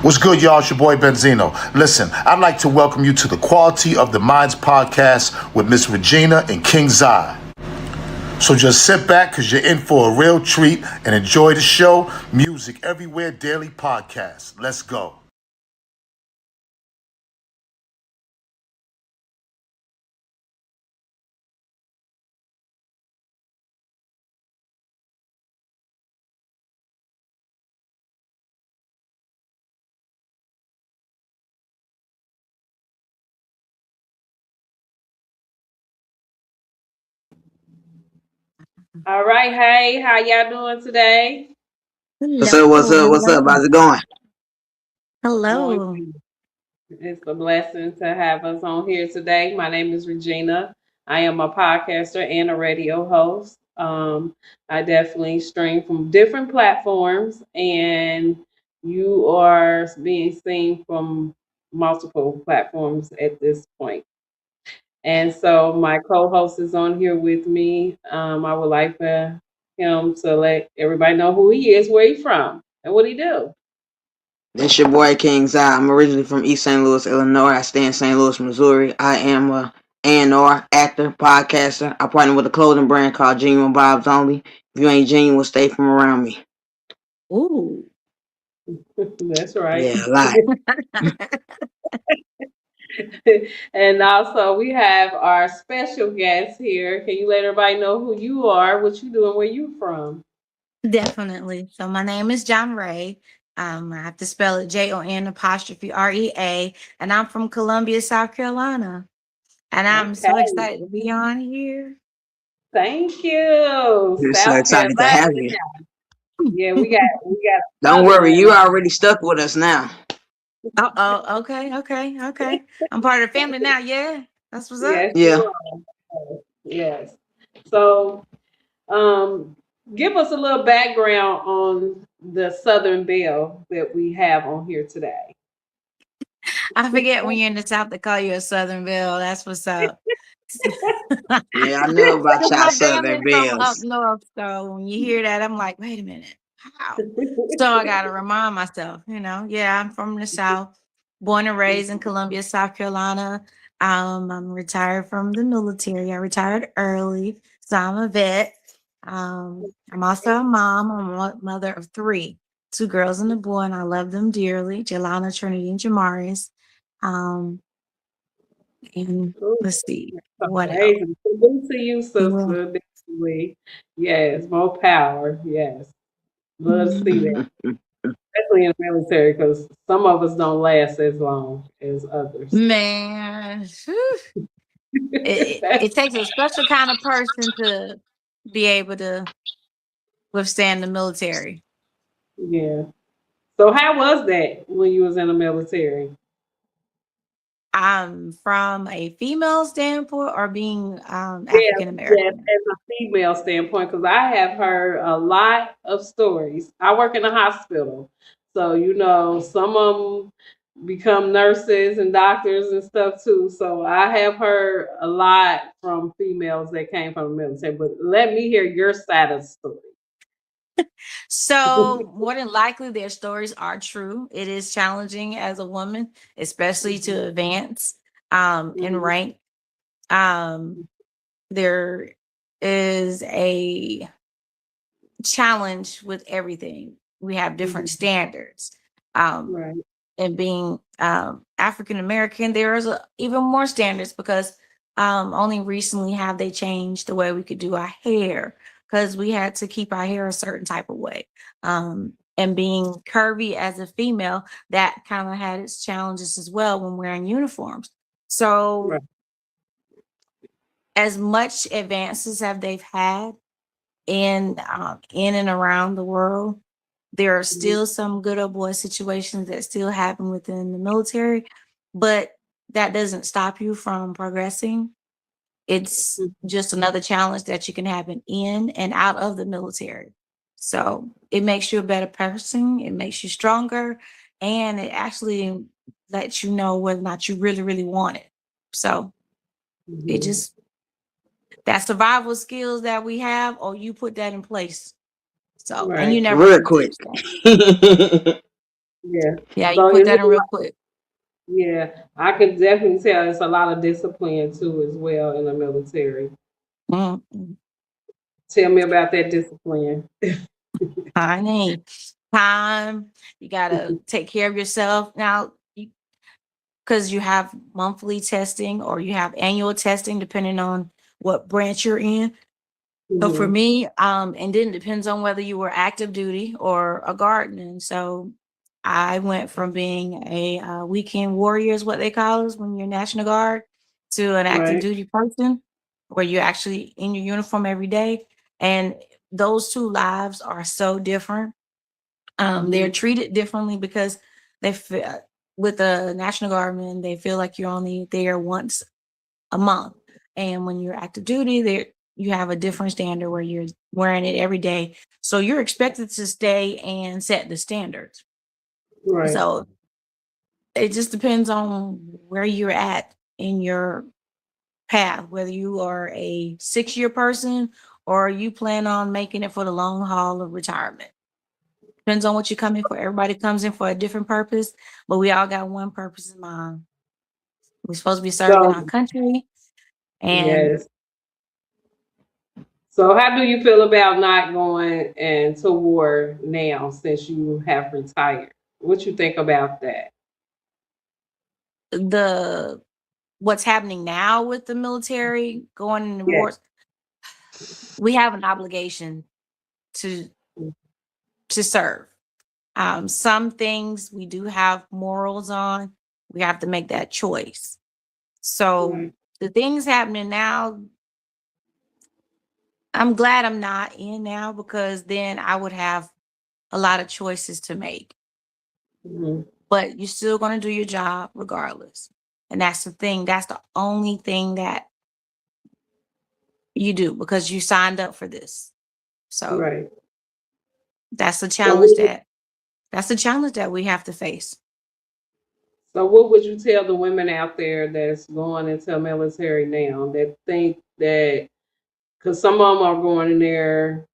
What's good, y'all? It's your boy Benzino. Listen, I'd like to welcome you to the Quality of the Minds podcast with Miss Regina and King Zai. So just sit back because you're in for a real treat and enjoy the show. Music Everywhere Daily Podcast. Let's go. All right, hey, how y'all doing today? What's up? What's Hello, up? What's up? hello, How's it going? Going hello. good. It's a blessing to have us on here today. My name is Regina. I am a podcaster and a radio host. I definitely stream from different platforms, and you are being seen from multiple platforms at this point. And so my co-host is on here with me. I would like for him to let everybody know who he is, where he's from, and what he do. This your boy King Zai. I'm originally from East St. Louis, Illinois. I stay in St. Louis, Missouri. I am a A&R actor, podcaster. I partner with a clothing brand called Genuine Vibes Only. If you ain't genuine, stay from around me. Ooh. That's right. Yeah, a lot. And also we have our special guest here. Can you let everybody know who you are, what you do, and where you from? Definitely. So my name is JonRea. I have to spell it JON apostrophe REA, and I'm from Columbia, South Carolina. And I'm Okay. so excited to be on here. Thank you. We're so South excited to Carolina. have you. Yeah, we got a Don't worry, Sutherland. you already stuck with us now. Oh, okay. I'm part of the family now. Yeah, that's what's up. Yes, Yeah. you are. Yes. So um give us a little background on the Southern Belle that we have on here today. I forget when you're in the South, they call you a Southern Belle. That's what's up. Yeah, I know about Because y'all my family's Southern from up Bills. north, so when you hear that, I'm like, wait a minute, how? So I got to remind myself, yeah, I'm from the South, born and raised in Columbia, South Carolina. I'm retired from the military. I retired early, so I'm a vet. I'm also a mom. I'm a mother of three, two girls and a boy, and I love them dearly. Jelana, Trinity, and Jamaris. Um, and Ooh, let's see that's what else. amazing. Salute to you, Well, sister. Definitely. Yes, more power. Yes. Love to see that. mhm. Especially in the military, because some of us don't last as long as others. Man, whew, it takes a special kind of person to be able to withstand the military. Yeah. So how was that when you was in the military? From a female standpoint or being Yes, African yes, American. as a female standpoint, because I have heard a lot of stories. I work in a hospital, so some of them become nurses and doctors and stuff too. So I have heard a lot from females that came from the military. But let me hear your side of the story. So more than likely their stories are true. It is challenging as a woman, especially to advance in Mhm, rank. Um there is a challenge with everything. We have different mhm, standards. Um, right. and being African American, there is even more standards because only recently have they changed the way we could do our hair because we had to keep our hair a certain type of way. And being curvy as a female, that kind of had its challenges as well when wearing uniforms. So, Right. as much advances have they've had, in and around the world. There are Mhm, still some good old boy situations that still happen within the military, but that doesn't stop you from progressing. It's mhm, just another challenge that you can happen in and out of the military. So it makes you a better person, it makes you stronger, and it actually lets you know whether or not you really, really want it. So it mhm. just that survival skills that we have, or you put that in place. So, and you Right. never Real know until quick. you start. Yeah. Yeah, you So put is that it? in real quick. Yeah, I could definitely tell it's a lot of discipline too, as well, in the military. Mm. Tell me about that discipline. Honey, time. You gotta take care of yourself. Now, because you have monthly testing or you have annual testing, depending on what branch you're in. So for Hmm. me, and then it depends on whether you were active duty or a guardsman. So I went from being a weekend warrior, is what they call us when you're National Guard, to an active Right. duty person, where you're actually in your uniform every day. And those two lives are so different. They're Hmm. treated differently because they feel, with the National Guardman, they feel like you're only there once a month. And when you're active duty, there you have a different standard where you're wearing it every day. So you're expected to stay and set the standards. Right. So it just depends on where you're at in your path, whether you are a 6-year person or you plan on making it for the long haul of retirement. Depends on what you're coming for. Everybody comes in for a different purpose, but we all got one purpose in mind. We're supposed to be serving our So country. And yes. So how do you feel about not going and to war now since you have retired? What you think about that? the what's happening now with the military going into Yes. wars, we have an obligation to serve. Some things we do have morals on. We have to make that choice. So Right. the things happening now, I'm glad I'm not in now, because then I would have a lot of choices to make. Hmm. But you're still going to do your job regardless. And that's the thing. That's the only thing that you do, because you signed up for this. So Right. that's the So challenge that we have to face. what would you tell the women out there that's going into the military now that think that, because some of them are going in there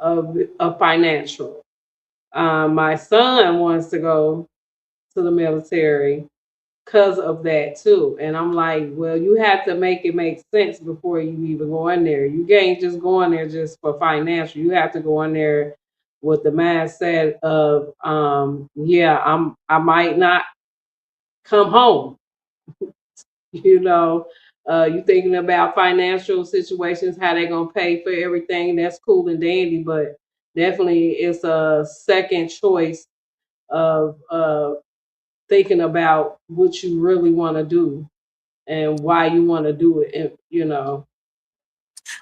of financial. My son wants to go to the military because of that too. And I'm like, well, you have to make it make sense before you even go in there. You can't just go in there just for financial. You have to go in there with the mindset of, yeah, I might not come home. You know, you thinking about financial situations, how they're gonna pay for everything. That's cool and dandy, but definitely it's a second choice of thinking about what you really want to do and why you want to do it. And, you know,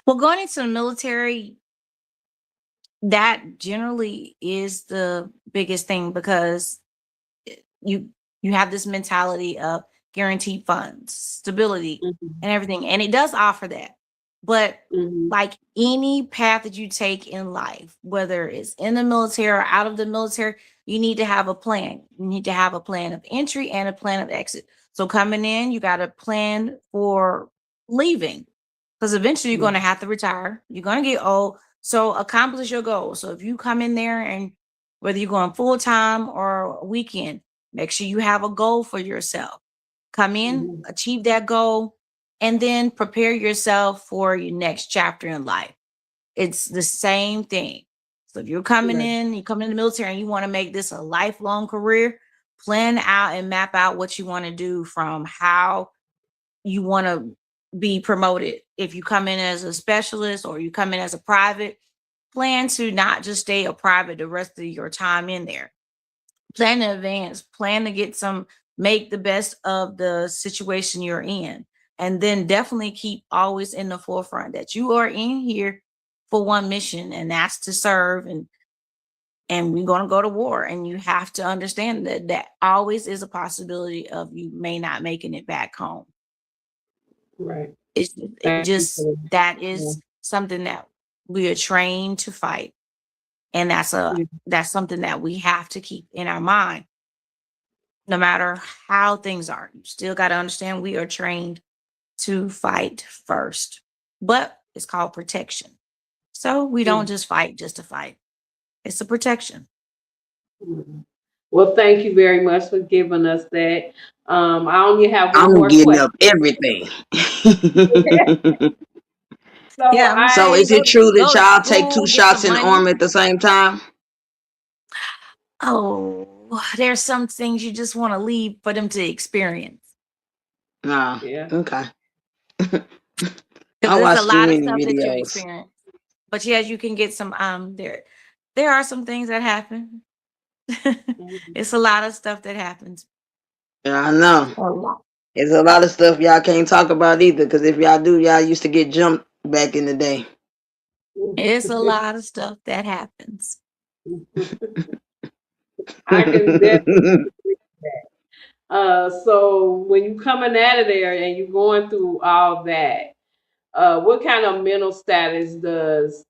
Well, going into the military, that generally is the biggest thing, because you you have this mentality of guaranteed funds, stability, hmm and everything, and it does offer that. But hmm like any path that you take in life, whether it's in the military or out of the military, you need to have a plan. You need to have a plan of entry and a plan of exit. So coming in, you got to plan for leaving, because eventually you're going to have to retire. You're going to get old. So accomplish your goal. So if you come in there, and whether you're going full time or weekend, make sure you have a goal for yourself. Come in, hmm achieve that goal, and then prepare yourself for your next chapter in life. It's the same thing. So if you're coming right. in, you come in the military and you want to make this a lifelong career, plan out and map out what you want to do, from how you want to be promoted. If you come in as a specialist or you come in as a private, plan to not just stay a private the rest of your time in there. Plan in advance, plan to get some, make the best of the situation you're in. And then definitely keep always in the forefront that you are in here for one mission, and that's to serve. And we're going to go to war, and you have to understand that that always is a possibility of you may not making it back home. Right. It Thank you just, for that that. is something that we are trained to fight, and Yeah. that's something that we have to keep in our mind. No matter how things are, you still got to understand we are trained to fight first, but it's called protection. So we Yeah. don't just fight just to fight. It's a protection. Mhm. Well, thank you very much for giving us that. I only have one I'm more getting question. up everything. So Yeah, I'm So I is saying it true that go to y'all take two school, get shots some in the money. arm at the same time? Oh, there's some things you just want to leave for them to experience. Nah. yeah. Okay. Because I there's a watched too lot of many stuff that you videos. experience. But yes, you can get some there are some things that happen. Mhm. It's a lot of stuff that happens. Yeah, I know. A lot. There's a lot of stuff y'all can't talk about either, because if y'all do, y'all used to get jumped back in the day. It's a lot of stuff that happens. I can definitely. So when you coming out of there and you're going through all that, what kind of mental status does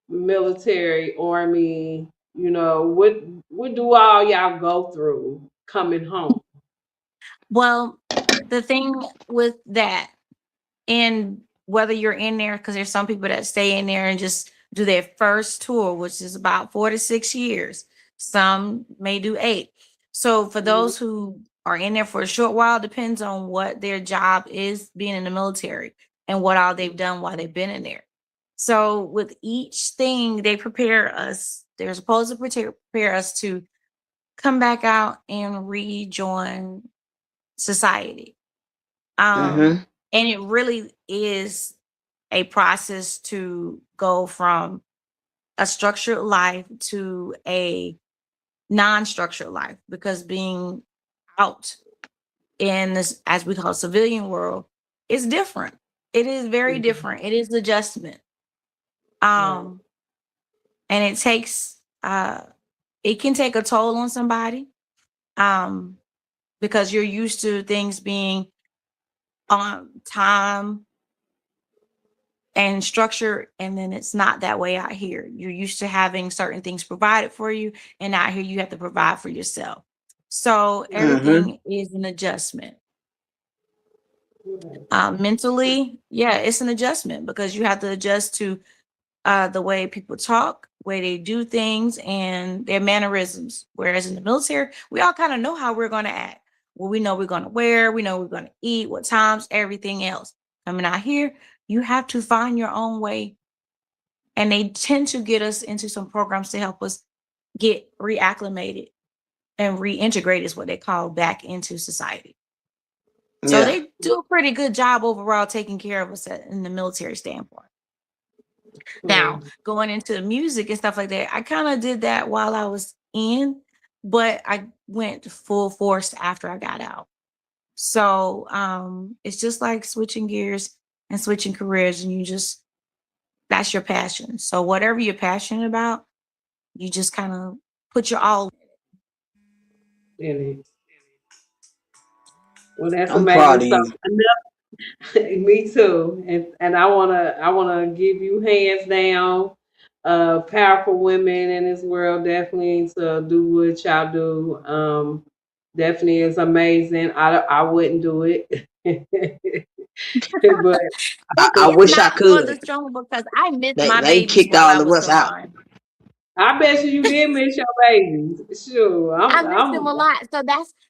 military, army, what do all y'all go through coming home? Well, the thing with that, and whether you're in there, because there's some people that stay in there and just do their first tour, which is about 4 to 6 years. Some may do 8. So for Mhm. those who are in there for a short while, depends on what their job is being in the military and what all they've done while they've been in there. So with each thing, they prepare us. They're supposed to prepare us to come back out and rejoin society. Mm-hmm. And it really is a process to go from a structured life to a non-structured life, because being out in this, as we call civilian world, is different. It is very Mhm. different. It is adjustment. Right. Um, and it can take a toll on somebody. Um, because you're used to things being on time and structure, and then it's not that way out here. You're used to having certain things provided for you, and out here you have to provide for yourself. So Mm-hmm. everything is an adjustment. Right. Mentally, yeah, it's an adjustment because you have to adjust to the way people talk, way they do things, and their mannerisms. Whereas in the military, we all kind of know how we're going to act. Well, we know we're going to wear, we know we're going to eat, what times, everything else. Coming out here, you have to find your own way, and they tend to get us into some programs to help us get reacclimated and reintegrate, is what they call, back into society. So Yeah. they do a pretty good job overall taking care of us in the military standpoint. Now, Right. going into the music and stuff like that, I kind of did that while I was in, but I went full force after I got out. So it's just like switching gears and switching careers, and you just, that's your passion. So whatever you're passionate about, you just kind of put your all. In it. Well, that's I'm amazing. proud of So you. me too. And I wanna give you hands down. Powerful women in this world definitely to do what y'all do. Definitely is amazing. I wouldn't do it. But I It's wish I not for could. the strong, because I missed They my they babies kicked while I all of was us out. confined. I bet you did miss your babies. Sure. I I'm miss them I'm a lot. So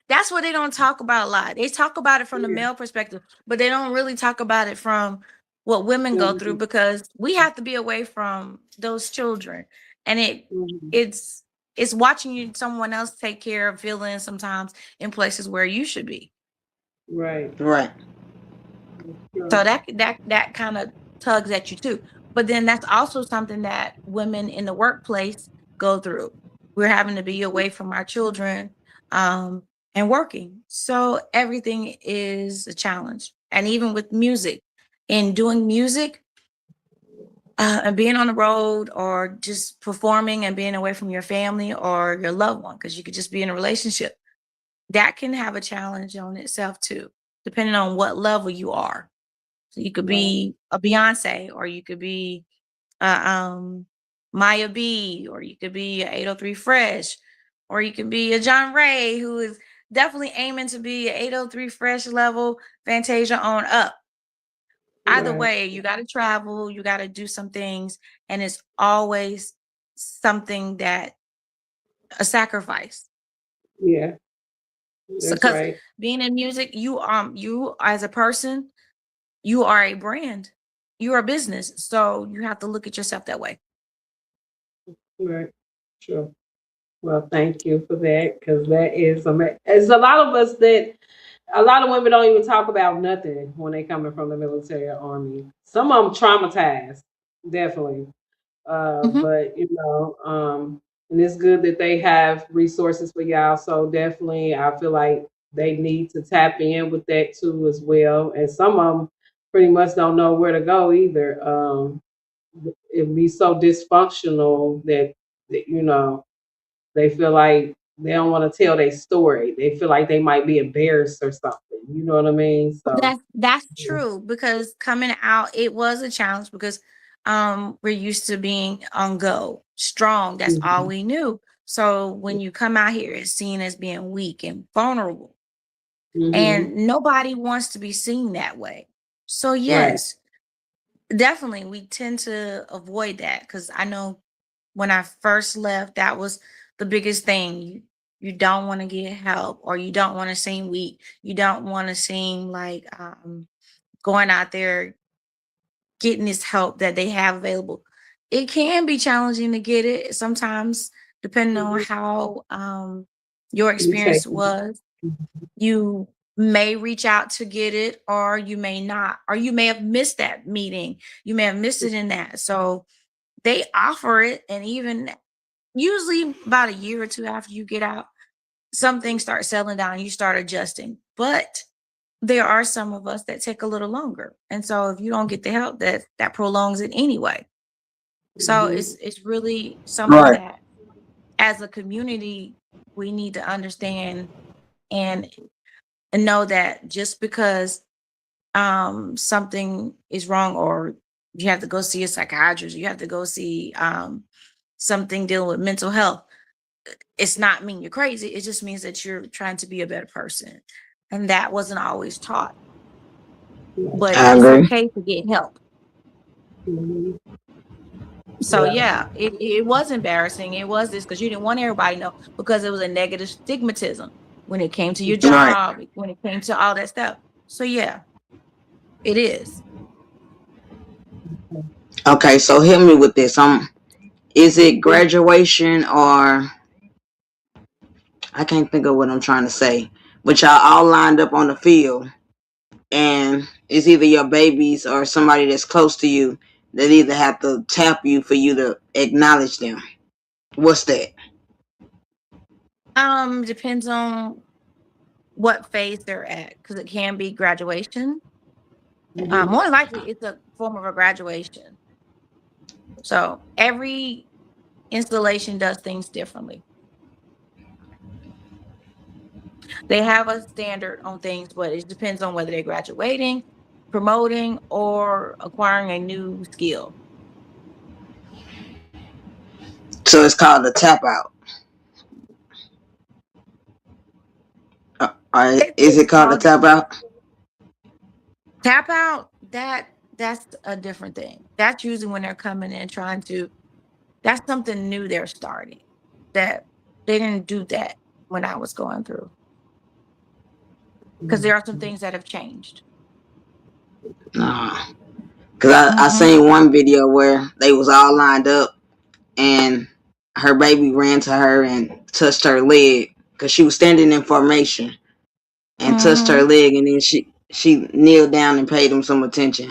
that's what they don't talk about a lot. They talk about it from the male perspective, but they don't really talk about it from what women go through, Mhm, because we have to be away from those children. And mhm. it's it's watching you someone else take care of feelings sometimes in places where you should be. Right. Right. So Sure. that kind of tugs at you too. But then that's also something that women in the workplace go through. We're having to be away from our children um, and working. So everything is a challenge. And even with music, in doing music and being on the road, or just performing and being away from your family or your loved one, because you could just be in a relationship, that can have a challenge on itself too, depending on what level you are. So you could Right. be a Beyonce, or you could be Maya B, or you could be a 803 Fresh, or you could be a JonRea, who is definitely aiming to be a 803 Fresh level Fantasia on up. Either Right. way, you got to travel, you got to do some things, and it's always something that a sacrifice. Yeah, that's Because right. being in music, you as a person, you are a brand, you are a business, so you have to look at yourself that way. Right. Sure. Well, thank you for that because that is It's a lot of us that a lot of women don't even talk about nothing when they coming from the military or army. Some of them traumatized, definitely. Hmm. But and it's good that they have resources for y'all. So definitely, I feel like they need to tap in with that too as well. And some of them pretty much don't know where to go either. It be so dysfunctional that they feel like they don't want to tell their story. They feel like they might be embarrassed or something. You know what I mean? So That's true because coming out, it was a challenge because we're used to being on go, strong. That's all mhm, we knew. So when you come out here, it's seen as being weak and vulnerable. mhm, And nobody wants to be seen that way. So right. yes, definitely we tend to avoid that because I know when I first left, that was the biggest thing. You don't want to get help or you don't want to seem weak. You don't want to seem like going out there getting this help that they have available. It can be challenging to get it sometimes, depending on Mhm. how your You take experience was. You may reach out to get it, or you may not, or you may have missed that meeting. You may have missed it in that. So they offer it, and even usually about a year or two after you get out, some things start settling down, you start adjusting. But there are some of us that take a little longer. And so if you don't get the help, that prolongs it anyway. So Mhm. it's really something Right. that as a community we need to understand and and know that just because something is wrong or you have to go see a psychiatrist, you have to go see something dealing with mental health, it's not mean you're crazy. It just means that you're trying to be a better person. And that wasn't always taught. But I it's agree. okay to get help. Mhm. So Yeah. yeah, it was embarrassing. It was this because you didn't want everybody to know because it was a negative stigmatism when it came to your Right. job, when it came to all that stuff. So yeah, it is. Okay, so hit me with this. Is it graduation or I can't think of what I'm trying to say, but y'all all lined up on the field, and it's either your babies or somebody that's close to you that either have to tap you for you to acknowledge them. What's that? Depends on what phase they're at because it can be graduation. Mhm. More than likely, it's a form of a graduation. So every installation does things differently. They have a standard on things, but it depends on whether they're graduating, promoting, or acquiring a new skill. So it's called a tap out. Is It's it called a called tap out? tap out. That's a different thing. That's usually when they're coming in trying to. That's something new they're starting. That they didn't do that when I was going through because there are some things that have changed. No, because I Hmm. seen one video where they was all lined up and her baby ran to her and touched her leg because she was standing in formation and touched her Hmm. leg, and then she kneeled down and paid him some attention.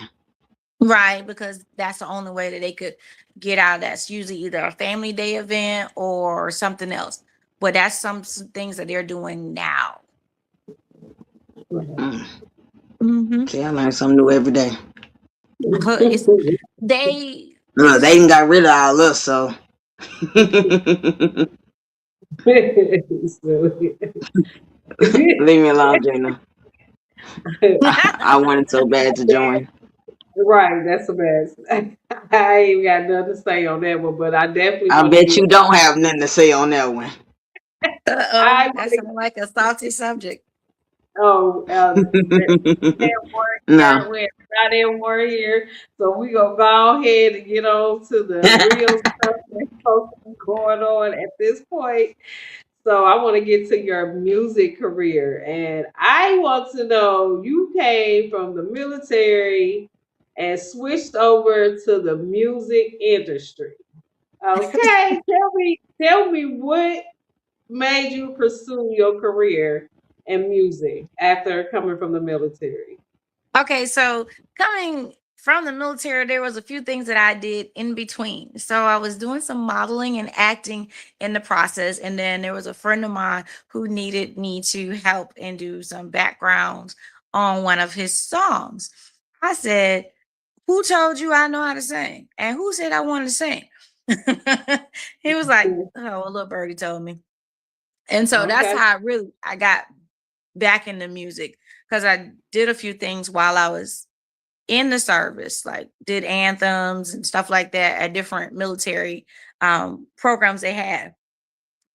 Right, because that's the only way that they could get out of that. It's usually either a family day event or something else. But that's some things that they're doing now. Right. Mm. Hmm. See, I learn something new every day. It's they Look, they didn't got rid of all us, so leave So, me alone, Gina. I wanted so bad to join. right, that's the best. I ain't got nothing to say on that one, but I definitely I want to bet be. you don't have nothing to say on that one. Uh-oh, I that want sounds like a salty subject. Oh, at work No. here. We're not in work here. So we gonna go ahead and get on to the real stuff that's supposed to be going on at this point. So I want to get to your music career, and I want to know you came from the military and switched over to the music industry. Okay, tell me what made you pursue your career in music after coming from the military? Okay, so coming from the military, there was a few things that I did in between. So I was doing some modeling and acting in the process, and then there was a friend of mine who needed me to help and do some backgrounds on one of his songs. I said, "Who told you I know how to sing? And who said I wanted to sing?" He was like, "Oh, a little birdie told me." And so that's Okay. how I got back into music because I did a few things while I was in the service, like did anthems and stuff like that at different military programs they had.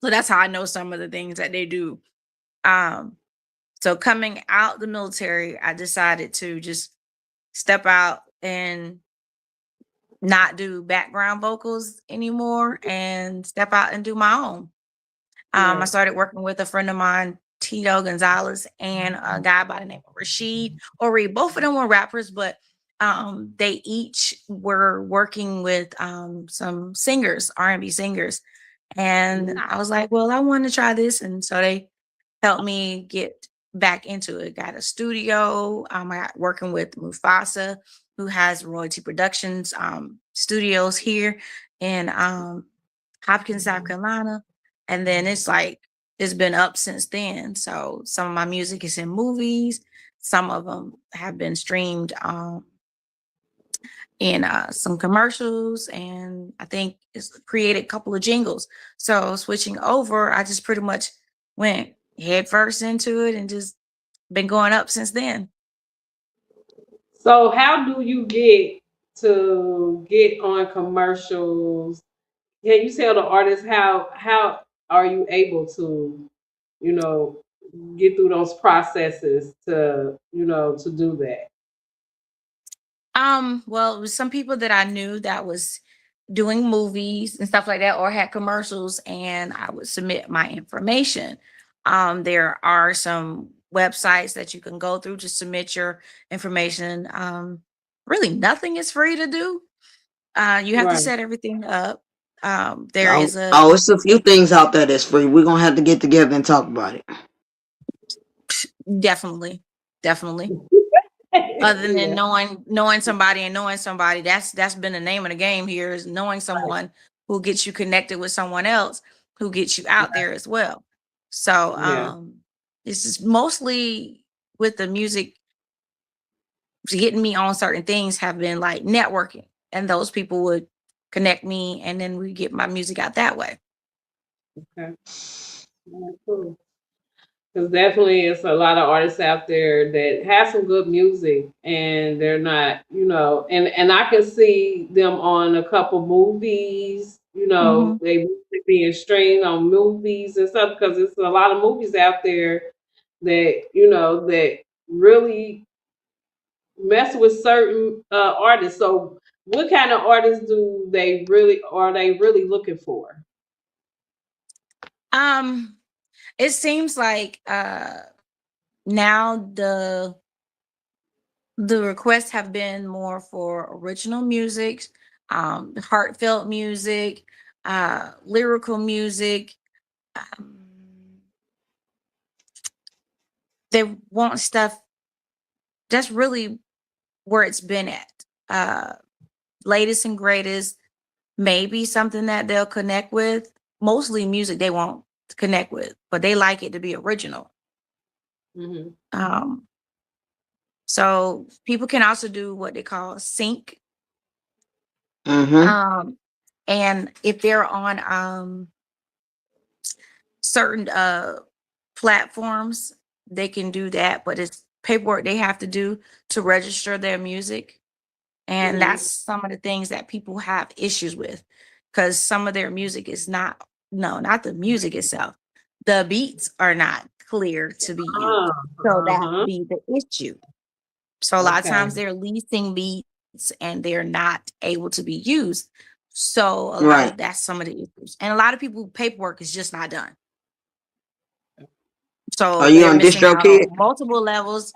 So that's how I know some of the things that they do. Um, so coming out the military, I decided to just step out and not do background vocals anymore and step out and do my own. I Right. started working with a friend of mine, Tito Gonzalez, and a guy by the name of Rashid or Reed. Both of them were rappers, but they each were working with some singers, R&B singers. And Mhm. I was like, well, I want to try this. And so they helped me get back into it. Got a studio. I got working with Mufasa, who has Royalty Productions studios here in Hopkins, South Carolina. And then it's been up since then. So some of my music is in movies. Some of them have been streamed in some commercials, and I think it's created a couple of jingles. So switching over, I just pretty much went head first into it and just been going up since then. So how do you get on commercials? Can you tell the artist how are you able to, you know, get through those processes to, to do that? Well, it was some people that I knew that was doing movies and stuff like that or had commercials, and I would submit my information. There are some websites that you can go through to submit your information. Really nothing is free to do. You have to Right. set everything up. There Oh, is a oh, it's a few things out there that's free. We're gonna have to get together and talk about it. definitely, definitely. Other than Yeah. knowing somebody and knowing somebody, that's been the name of the game here is knowing someone who gets you connected with someone else who gets you out there as well. So Yeah. this is mostly with the music getting me on certain things have been like networking, and those people would connect me and then we get my music out that way. Okay. Yeah, cool. Because definitely it's a lot of artists out there that have some good music and they're not, and I can see them on a couple movies, Hmm. they being streamed on movies and stuff because it's a lot of movies out there that, that really mess with certain artists. So what kind of artists are they really looking for? Um, it seems like now the requests have been more for original music, heartfelt music, lyrical music. Um, they want stuff that's really where it's been at. Uh, latest and greatest, maybe something that they'll connect with. Mostly music they won't connect with, but they like it to be original. Hmm. Um, so people can also do what they call sync. Mm-hmm. Um, and if they're on certain platforms, they can do that, but it's paperwork they have to do to register their music. And Hmm. that's some of the things that people have issues with because some of their music is not, no, not the music itself. The beats are not clear to be Oh, used. So that uh-huh. be the issue. So a lot of Okay. times they're leasing beats and they're not able to be used. So a lot Right. of that's some of the issues. And a lot of people paperwork is just not done. Are So you they're on missing out on DistroKid? multiple levels.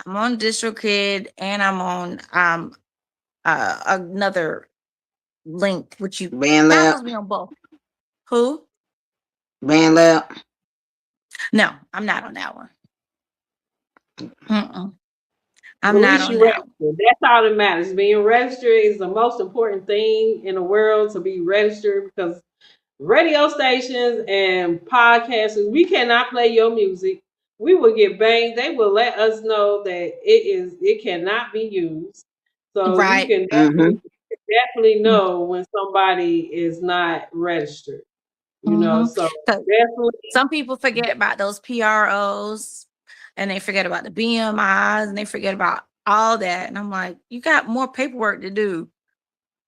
I'm on DistroKid and I'm on another link, which you not BandLab? supposed to be on both. Who? BandLab? No, I'm not on that one. Mm-mm. Well, I'm at not least on you that one. registered. That's all that matters. Being registered is the most important thing in the world, to be registered, because radio stations and podcasters, we cannot play your music. We will get banged. They will let us know that it cannot be used. So you Right. can Mm-hmm. definitely know when somebody is not registered. Mm-hmm. So So definitely, some people forget about those PROs and they forget about the BMIs and they forget about all that. And I'm like, you got more paperwork to do.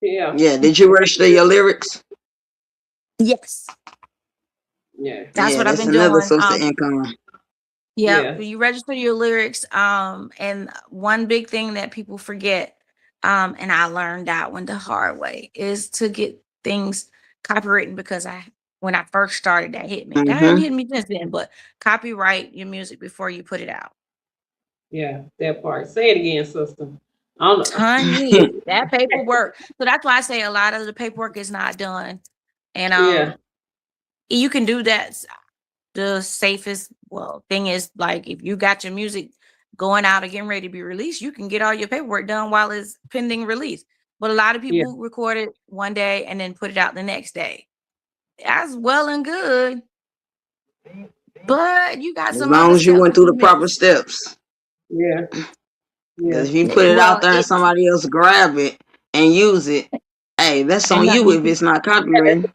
yeah, Yeah. Did you register your lyrics? Yes. yeah, That's Yeah, what I've that's been another doing. source of income. Yeah, yeah, you register your lyrics. And one big thing that people forget, and I learned that one the hard way, is to get things copywritten because when I first started, that hit me. That hadn't Mm-hmm. hit me since then, but copyright your music before you put it out. yeah. That part. Say it again, sister. I don't know. Honey, that paperwork. So that's why I say a lot of the paperwork is not done. And Yeah, you can do that. The safest thing is, like, if you got your music going out or getting ready to be released, you can get all your paperwork done while it's pending release. But a lot of yeah, people record it one day and then put it out the next day. That's well and good, but you got As some long other as you steps went that through you the proper missed. steps. yeah, yeah. Because if you put it out Well, there and it somebody else grab it and use it, hey, that's ain't on nothing you you if can. it's not It's copywritten.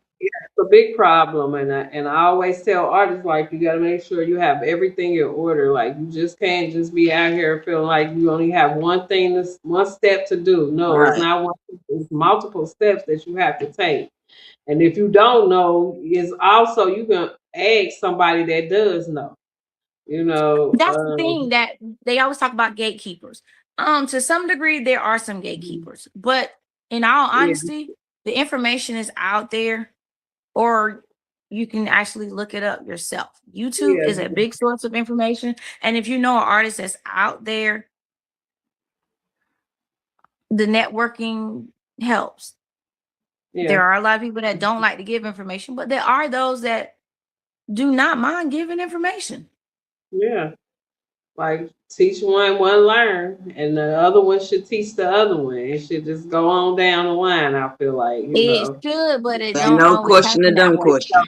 a big problem, and I always tell artists, like, you got to make sure you have everything in order. Like, you just can't just be out here feeling like you only have one step to do. No, it's Right. not one. It's multiple steps that you have to take. And if you don't know, is also you can ask somebody that does know. You know, That's the thing that they always talk about gatekeepers. To some degree, there are some gatekeepers, but in all yeah, honesty, the information is out there, or you can actually look it up yourself. YouTube yeah, is a big source of information. And if you know an artist that's out there, the networking helps. yeah, There are a lot of people that don't like to give information, but there are those that do not mind giving information. yeah. Like, teach one learn, and the other one should teach the other one. It should just go on down the line. I feel like, It should, but it Ain't don't no always question a happen that dumb way. question.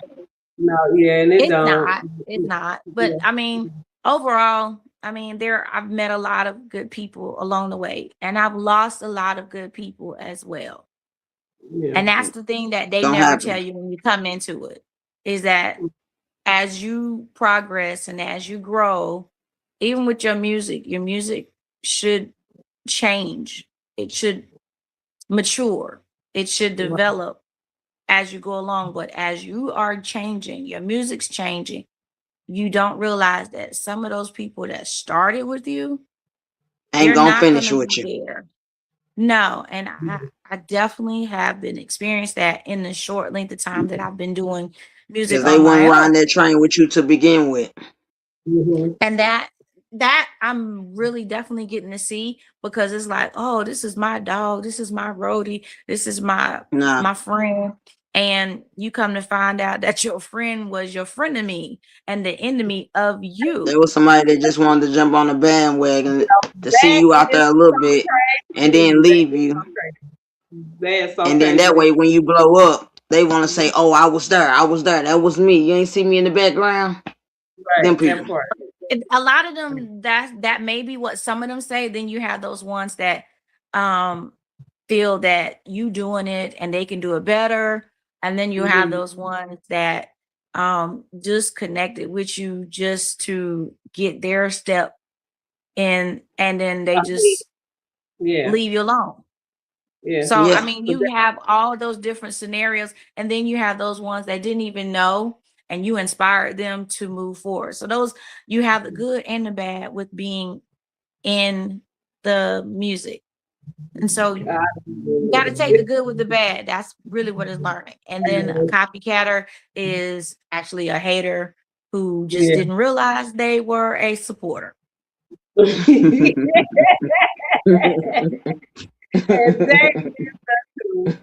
No, yeah, and it It's don't. not. It's not. But Yeah, I mean, overall, I mean, I've met a lot of good people along the way, and I've lost a lot of good people as well. yeah, And that's the thing that they Don't never tell happen. you when you come into it, is that as you progress and as you grow, even with your music should change. It should mature. It should right, develop as you go along. But as you are changing, your music's changing, you don't realize that some of those people that started with you, Ain't they're gonna not finish gonna with be you. there. No, and I definitely have been experienced that in the short length of time that I've been doing music Because they on wouldn't my ride own. that train with you to begin with. hmm, And that I'm really definitely getting to see, because it's like, oh, this is my dog, this is my roadie, this is Nah. my friend. And you come to find out that your friend was your friend of me and the enemy of There you. was somebody that just wanted to jump on the bandwagon to see that you out is there a little bit and then that leave is you. so crazy. That is so And then crazy. that way, when you blow up, they want to say, "Oh, I was there. I was there. That was me. You ain't see me in the background." Them Right, that people. part. A lot of them, that may be what some of them say. Then you have those ones that um feel that you doing it and they can do it better. And then you have Hmm. those ones that just connected with you just to get their step in, and then they just Yeah, leave you alone. yeah, So I Yeah. mean, but you have all those different scenarios, and then you have those ones that didn't even know, and you inspired them to move forward. So those, you have the good and the bad with being in the music. And so you got to take the good with the bad. That's really what it's learning. And then a copycatter is actually a hater who just Yeah. didn't realize they were a supporter. Exactly.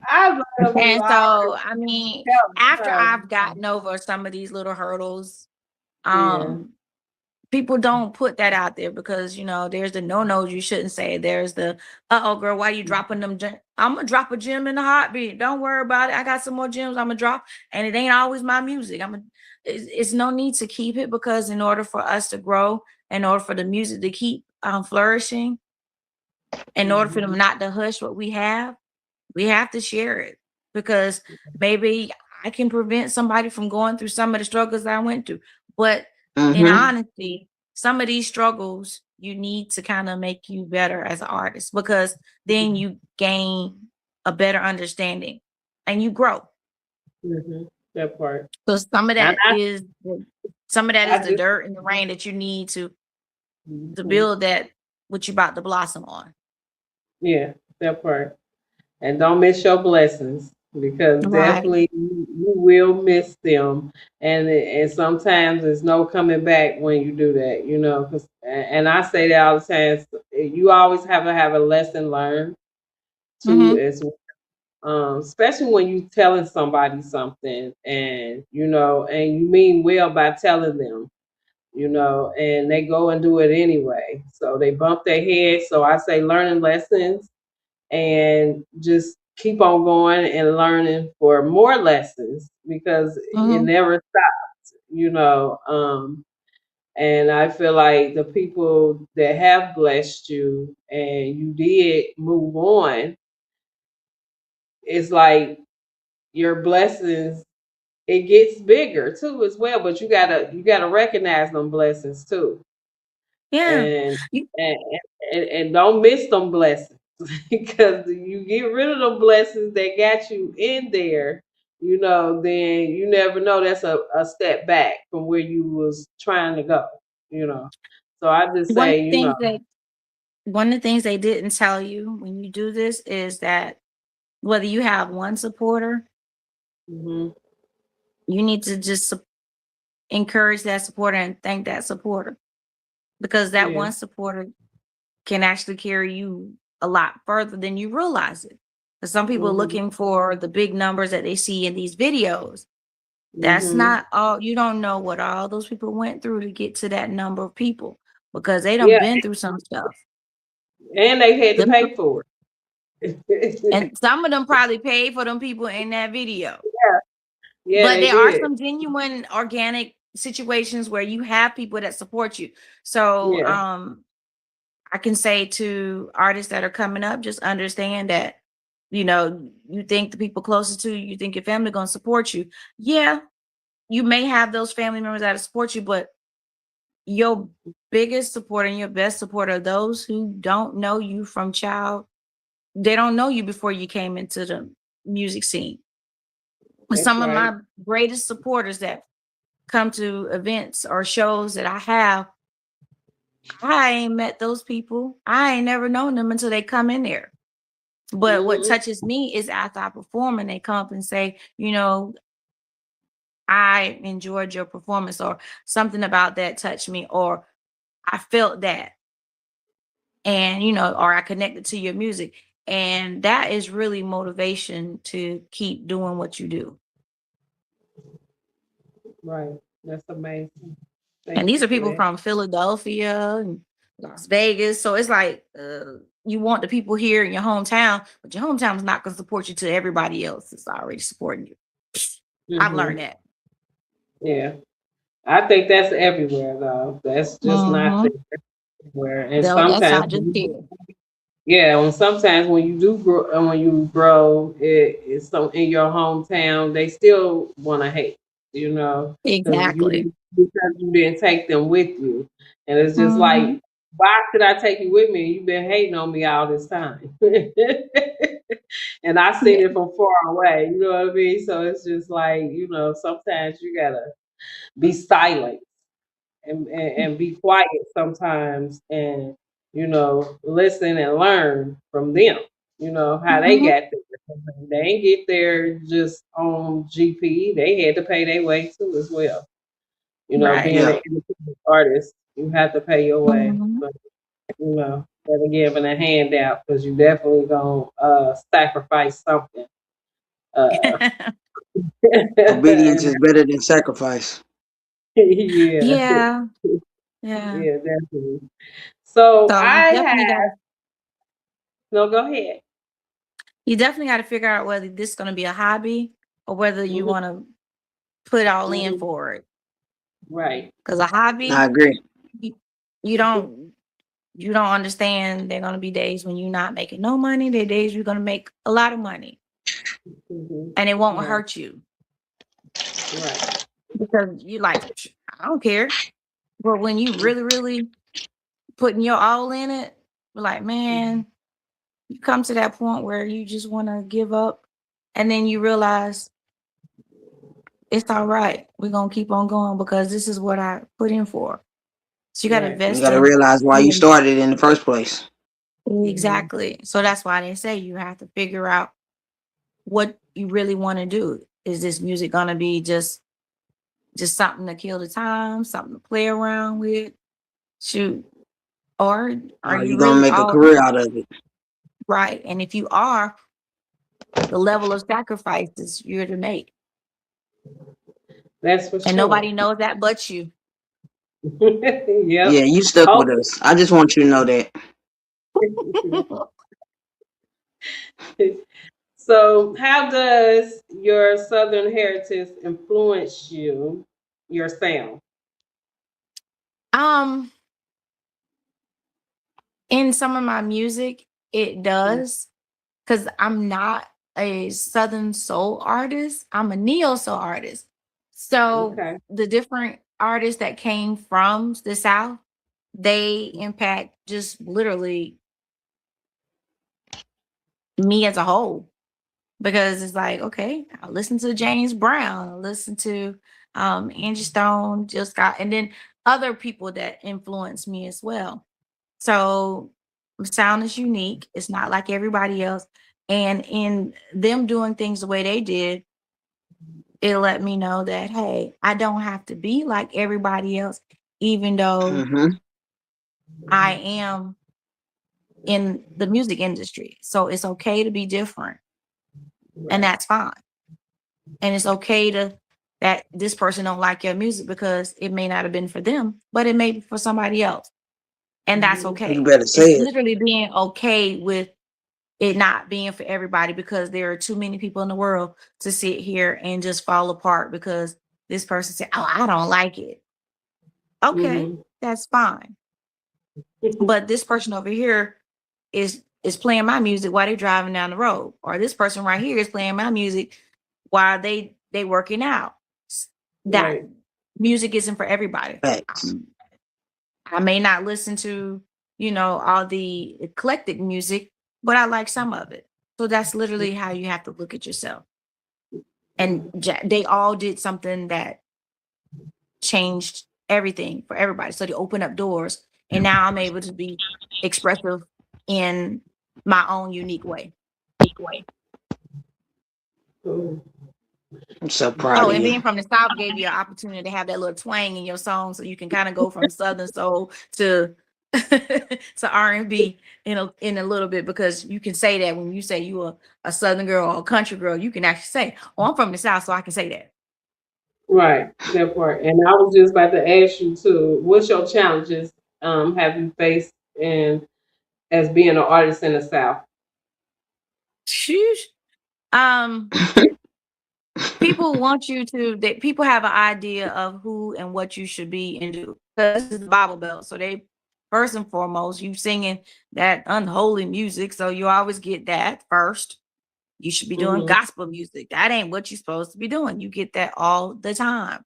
I love you And already. so, I mean, after Tell I've gotten over some of these little hurdles, yeah. people don't put that out there because there's the no-nos you shouldn't say. There's the girl, why you dropping them I'm gonna drop a gem in a heartbeat. Don't worry about it. I got some more gems I'm gonna drop, and it ain't always my music. It's no need to keep it, because in order for us to grow, in order for the music to keep flourishing, in order for them not to hush what we have to share it, because maybe I can prevent somebody from going through some of the struggles I went through. But in Mm-hmm. honesty, some of these struggles you need to kind of make you better as an artist, because then you gain a better understanding and you grow. That part. So And some of that I is the just dirt and the rain that you need to mhm. build that what you about to blossom on. Yeah, that part. And don't miss your blessings, because Right. definitely you will miss them, and sometimes there's no coming back when you do that, you know. Cause, and I say that all the time. You always have to have a lesson learned too, Mm-hmm. as especially when you telling somebody something, and and you mean well by telling them, and they go and do it anyway. So they bump their head. So I say learning lessons, and just keep on going and learning for more lessons, because it Mm-hmm. never stops. And I feel like the people that have blessed you and you did move on, it's like your blessings, it gets bigger too as well, but you gotta recognize them blessings too, Yeah. and You- and and don't miss them blessings, because you get rid of the blessings that got you in there, then you never know, that's a step back from where you was trying to go, you know. So I just one of say, the things that one of the things they didn't tell you when you do this is that whether you have one supporter, mhm, you need to just encourage that supporter and thank that supporter, because that yeah, one supporter can actually carry you a lot further than you realize it. Because some people are mhm, looking for the big numbers that they see in these videos. That's mhm, not all. You don't know what all those people went through to get to that number of people, because they done yeah, been through some stuff. and they had to Them, pay for it. and some of them probably paid for them people in that video. Yeah, But they there are did. some genuine organic situations where you have people that support you. So Yeah, I can say to artists that are coming up, just understand that, you think the people closest to you, you think your family gonna support you. Yeah, you may have those family members that support you, but your biggest support and your best support are those who don't know you from child. They don't know you before you came into the music scene. that's Some of right. my greatest supporters that come to events or shows that I have, I ain't met those people. I ain't never known them until they come in there. But what Mhm. touches me is after I perform and they come up and say, I enjoyed your performance, or something about that touched me, or I felt that, and or I connected to your music. And that is really motivation to keep doing what you do. Right. That's amazing. And Thank these you are for people that. from Philadelphia and Las Vegas. So it's like you want the people here in your hometown, but your hometown is not going to support you to everybody else that's already supporting you. I've learned Mhm. that. Yeah. I think that's everywhere though. That's just not Mm-hmm. everywhere. And Though that's sometimes not just here. yeah, when sometimes when you do grow, when you grow, it's so in your hometown, they still want to hate, because Exactly. you didn't take them with you, and it's just Mm-hmm. like, why could I take you with me? You've been hating on me all this time, and I seen Yeah. it from far away. You know what I mean? So it's just like, sometimes you gotta be silent, and be quiet sometimes, and listen and learn from them, how they Mm-hmm. got there. They ain't get there just on GP. They had to pay their way too as well. You know, Right. being an Yeah. independent artist, you have to pay your way. Mhm. So, better giving a handout because you definitely gonna sacrifice something. Uh, Obedience and is better than sacrifice. yeah, Yeah. Yeah. yeah, definitely. So So I have no. Go ahead. you definitely got to figure out whether this is going to be a hobby or whether you Hmm. want to put all in Hmm. for it. Right. Because a I hobby, agree. you, you don't you don't understand. There are going to be days when you're not making no money. There are days you're going to make a lot of money, Hmm. and it won't Right. hurt you Right. because you like I don't care. But when you really, really putting your all in it, you're like, man, you come to that point where you just want to give up, and then you realize it's all right. We're gonna keep on going because this is what I put in for. So you gotta Right. You invest got to in realize why you in- started in the first place. Hmm. exactly. So that's why they say you have to figure out what you really want to do. Is this music gonna be just something to kill the time, something to play around with? Shoot. Or are you You're gonna really make a all career out of it. right? And if you are, the level of sacrifices you're to make. That's for And sure. nobody knows that but you. Yeah, Yep. you stuck with Oh. us. I just want you to know that. So, how does your Southern heritage influence your sound? um in some of my music, it does because I'm not a Southern soul artist. I'm a neo soul artist. So Okay. the different artists that came from the South, they impact just literally me as a whole. Because it's like, okay, I listen to James Brown, I listen to Angie Stone, just got, and then other people that influence me as well. So the sound is unique. It's not like everybody else. And in them doing things the way they did, it let me know that, hey, I don't have to be like everybody else, even though Hmm. I am in the music industry. So it's okay to be different, and Right. that's fine. And it's okay to that this person don't like your music because it may not have been for them, but it may be for somebody else. And that's Hmm. You okay. better say It's it. literally being okay with it not being for everybody because there are too many people in the world to sit here and just fall apart because this person said, "Oh, I don't like it." Okay, Hmm. that's fine. But this person over here is playing my music while they're driving down the road, or this person right here is playing my music while they working out. That Right. music isn't for everybody. Facts. I may not listen to, all the eclectic music, but I like some of it. So that's literally how you have to look at yourself. And they all did something that changed everything for everybody. So they opened up doors, and now I'm able to be expressive in my own unique way. Cool. I'm so proud Oh, of and you. being from the South gave you an opportunity to have that little twang in your song, so you can kind of go from Southern soul to to R&B in a little bit, because you can say that when you say you are a Southern girl or a country girl, you can actually say, "Oh, I'm from the South, so I can say that." Right. That part. And I was just about to ask you too, what's your challenges have you faced in as being an artist in the South? Sheesh. Um, People want you to. That people have an idea of who and what you should be and do. Because this is the Bible Belt, so they first and foremost you singing that unholy music, so you always get that first. You should be doing Hmm. gospel music. That ain't what you're supposed to be doing. You get that all the time.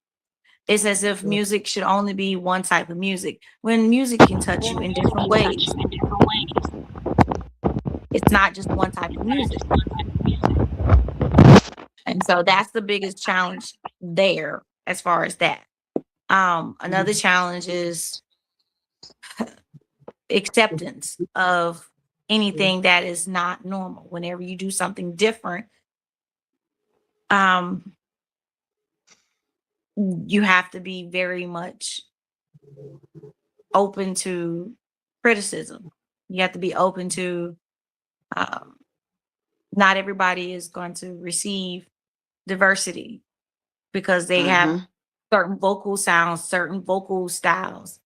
It's as if music should only be one type of music, when music can touch you in different ways. It's not just one type of music. And so that's the biggest challenge there as far as that. Another challenge is acceptance of anything that is not normal. Whenever you do something different, um, you have to be very much open to criticism. You have to be open to um, not everybody is going to receive diversity because they have Mm-hmm. certain vocal sounds, certain vocal styles,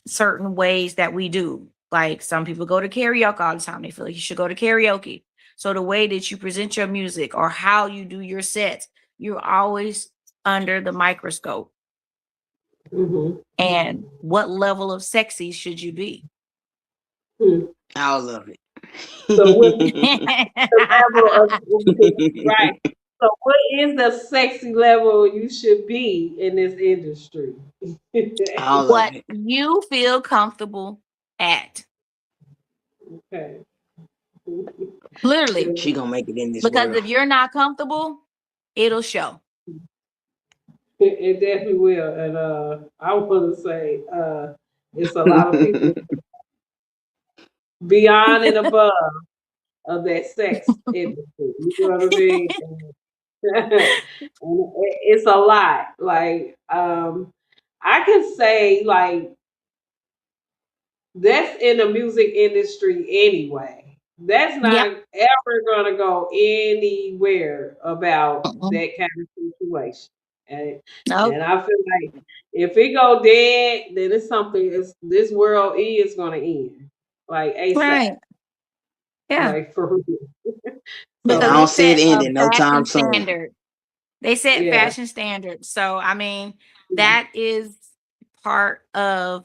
certain ways that we do. Like some people go to karaoke all the time. They feel like you should go to karaoke. So the way that you present your music or how you do your sets, you're always under the microscope. Mm-hmm. And what level of sexy should you be? Hmm. I love it. So what is the level of right? So what is the sexy level you should be in this industry? I love What it. you feel comfortable at. Okay. Literally. She gonna make it in this Because world. if you're not comfortable, it'll show. It definitely will. And I want to say it's a lot of people beyond and above of that sex industry. You know what I mean? And it's a lot. Like I can say like that's in the music industry anyway. That's Yep. not ever gonna go anywhere about Mm-mm. that kind of situation. And Nope. and I feel like if it go dead, then it's something this world is gonna end. Like ASAP. Right. Yeah. Like for real. And I Because So they don't see it set a ending no fashion time soon. standard. They set yeah. fashion standards. So I mean, that is part of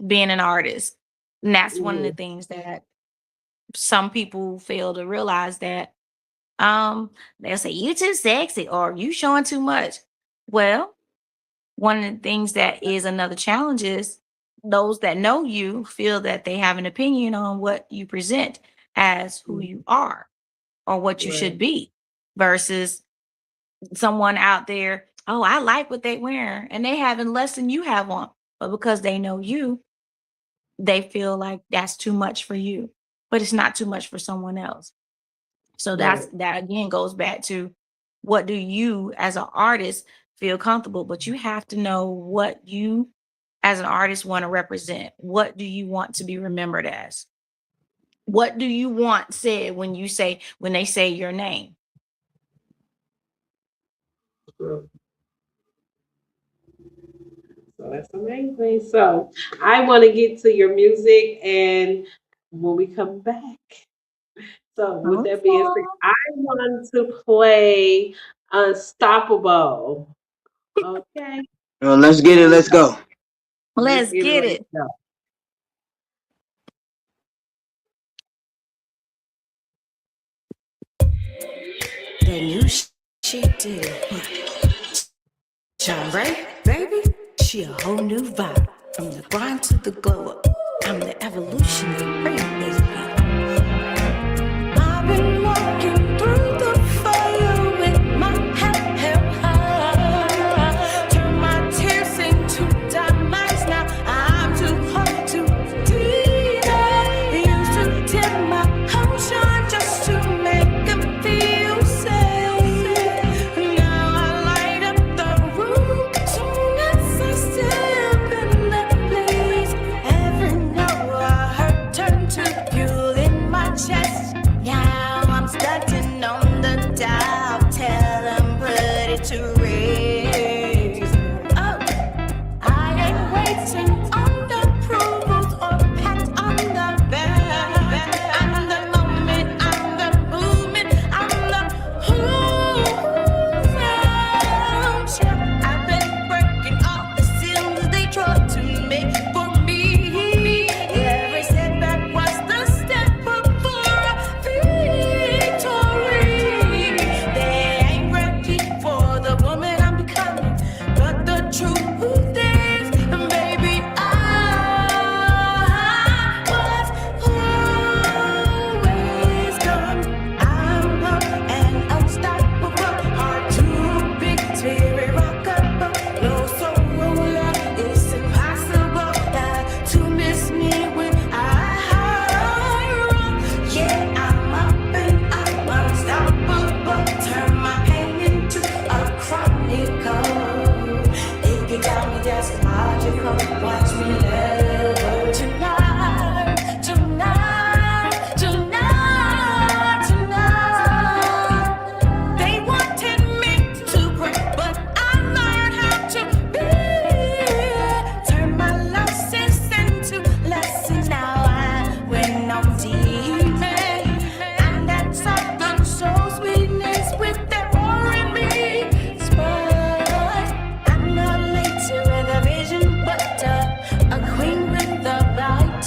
being an artist. And that's one of the Mhm. things that some people fail to realize that they'll say you too sexy or you showing too much. Well, one of the things that is another challenge is those that know you feel that they have an opinion on what you present as who Mhm. you are or what you Right. should be versus someone out there, oh, I like what they wear and they having less than you have on. But because they know you, they feel like that's too much for you. But it's not too much for someone else. So Right. that again goes back to what do you as an artist feel comfortable, but you have to know what you as an artist want to represent. What do you want to be remembered as? What do you want said when they say your name? So that's amazing. So I want to get to your music and when we come back. So with that being said, Okay. I want to play Unstoppable. Okay. Well, let's get it. Here we Let's go. go. Let's Let's get it. get Let's it. go. That new she did. JonRea, baby, she a whole new vibe. From the grind to the glow up, I'm the evolutionary, baby. I've been walking through the fire with my head held high. Turn my tears into diamonds. Now I'm too hot to deny. Used to dim my home shine just to make them feel safe. Now I light up the room soon as I step in that place. Every note I heard turned to fuel in my chest. Now I'm stunting on the dial. Tell them put it to rest. Oh, I ain't waiting on the approvals or pat on the back. I'm the moment, I'm the movement, I'm the who's I've been working all the seams they tried to make for me. Every setback was the step up for a victory. They ain't ready for the woman I'm becoming, but the truth is, baby, I watch me level tonight, tonight, tonight, tonight. They wanted me to break, but I learned how to be. Turn my losses into lessons. Now I win on demon, and that's something so sweetness with that war in me. But I'm not late to with a vision, but a queen with the light.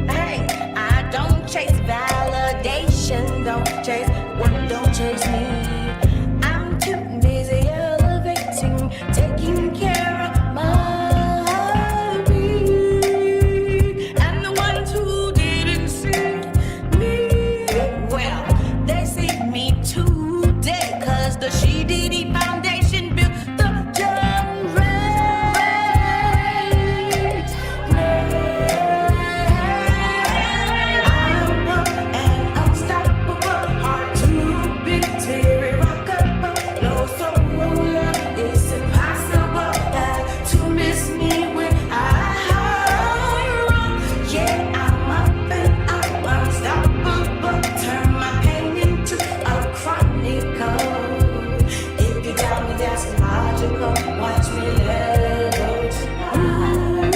Hey, I don't chase validation, don't chase what don't chase me. I'm too busy elevating, taking care of my me. And the ones who didn't see me, well, they see me today, cause the She Diddy Foundation built the I'm an unstoppable, hard to beat, teary rockable, no solar. It's impossible to miss me when I run. Yeah, I'm up and I'm unstoppable. Turn my pain into a chronicle. If you doubt me, that's logical. Watch me level tonight,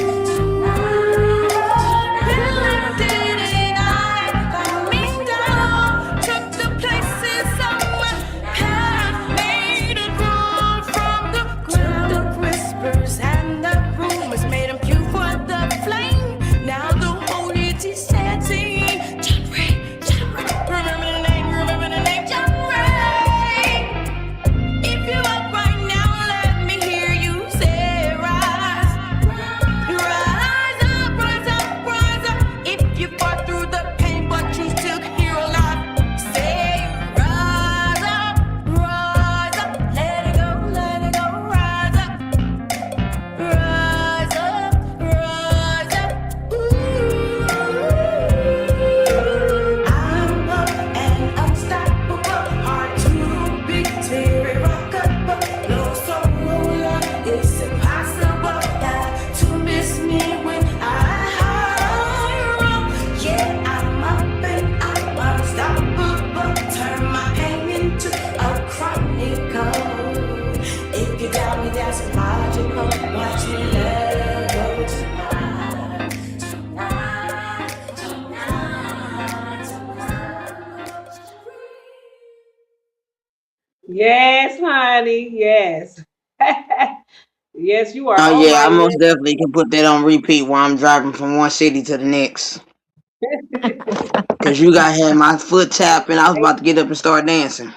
tonight, didn't I? Got me down, took the places of my past, made it run from the ground. The whispers and the rumors made them pew for the flame. Now the holy is setting. JonRea, JonRea. Remember the name, JonRea. If you up right now, let me hear you say rise. Rise up, rise up, rise up. If you fought through the pain, but you still here alive, say rise up, rise up. Let it go, rise up. Rise up, rise up. I'm up and unstoppable, hard to beat, teary rockable, no solar. It's impossible to miss me when I run. Yeah, I'm up and I'm unstoppable. Turn my pain into a chronicle. If you doubt me, that's logical. Watch me level tonight, tonight, tonight, tonight. Yes, honey. Yes. Yes, you are Oh on yeah, my I most list. definitely can put that on repeat while I'm driving from one city to the next. Cause you got had my foot tapping. I was about to get up and start dancing.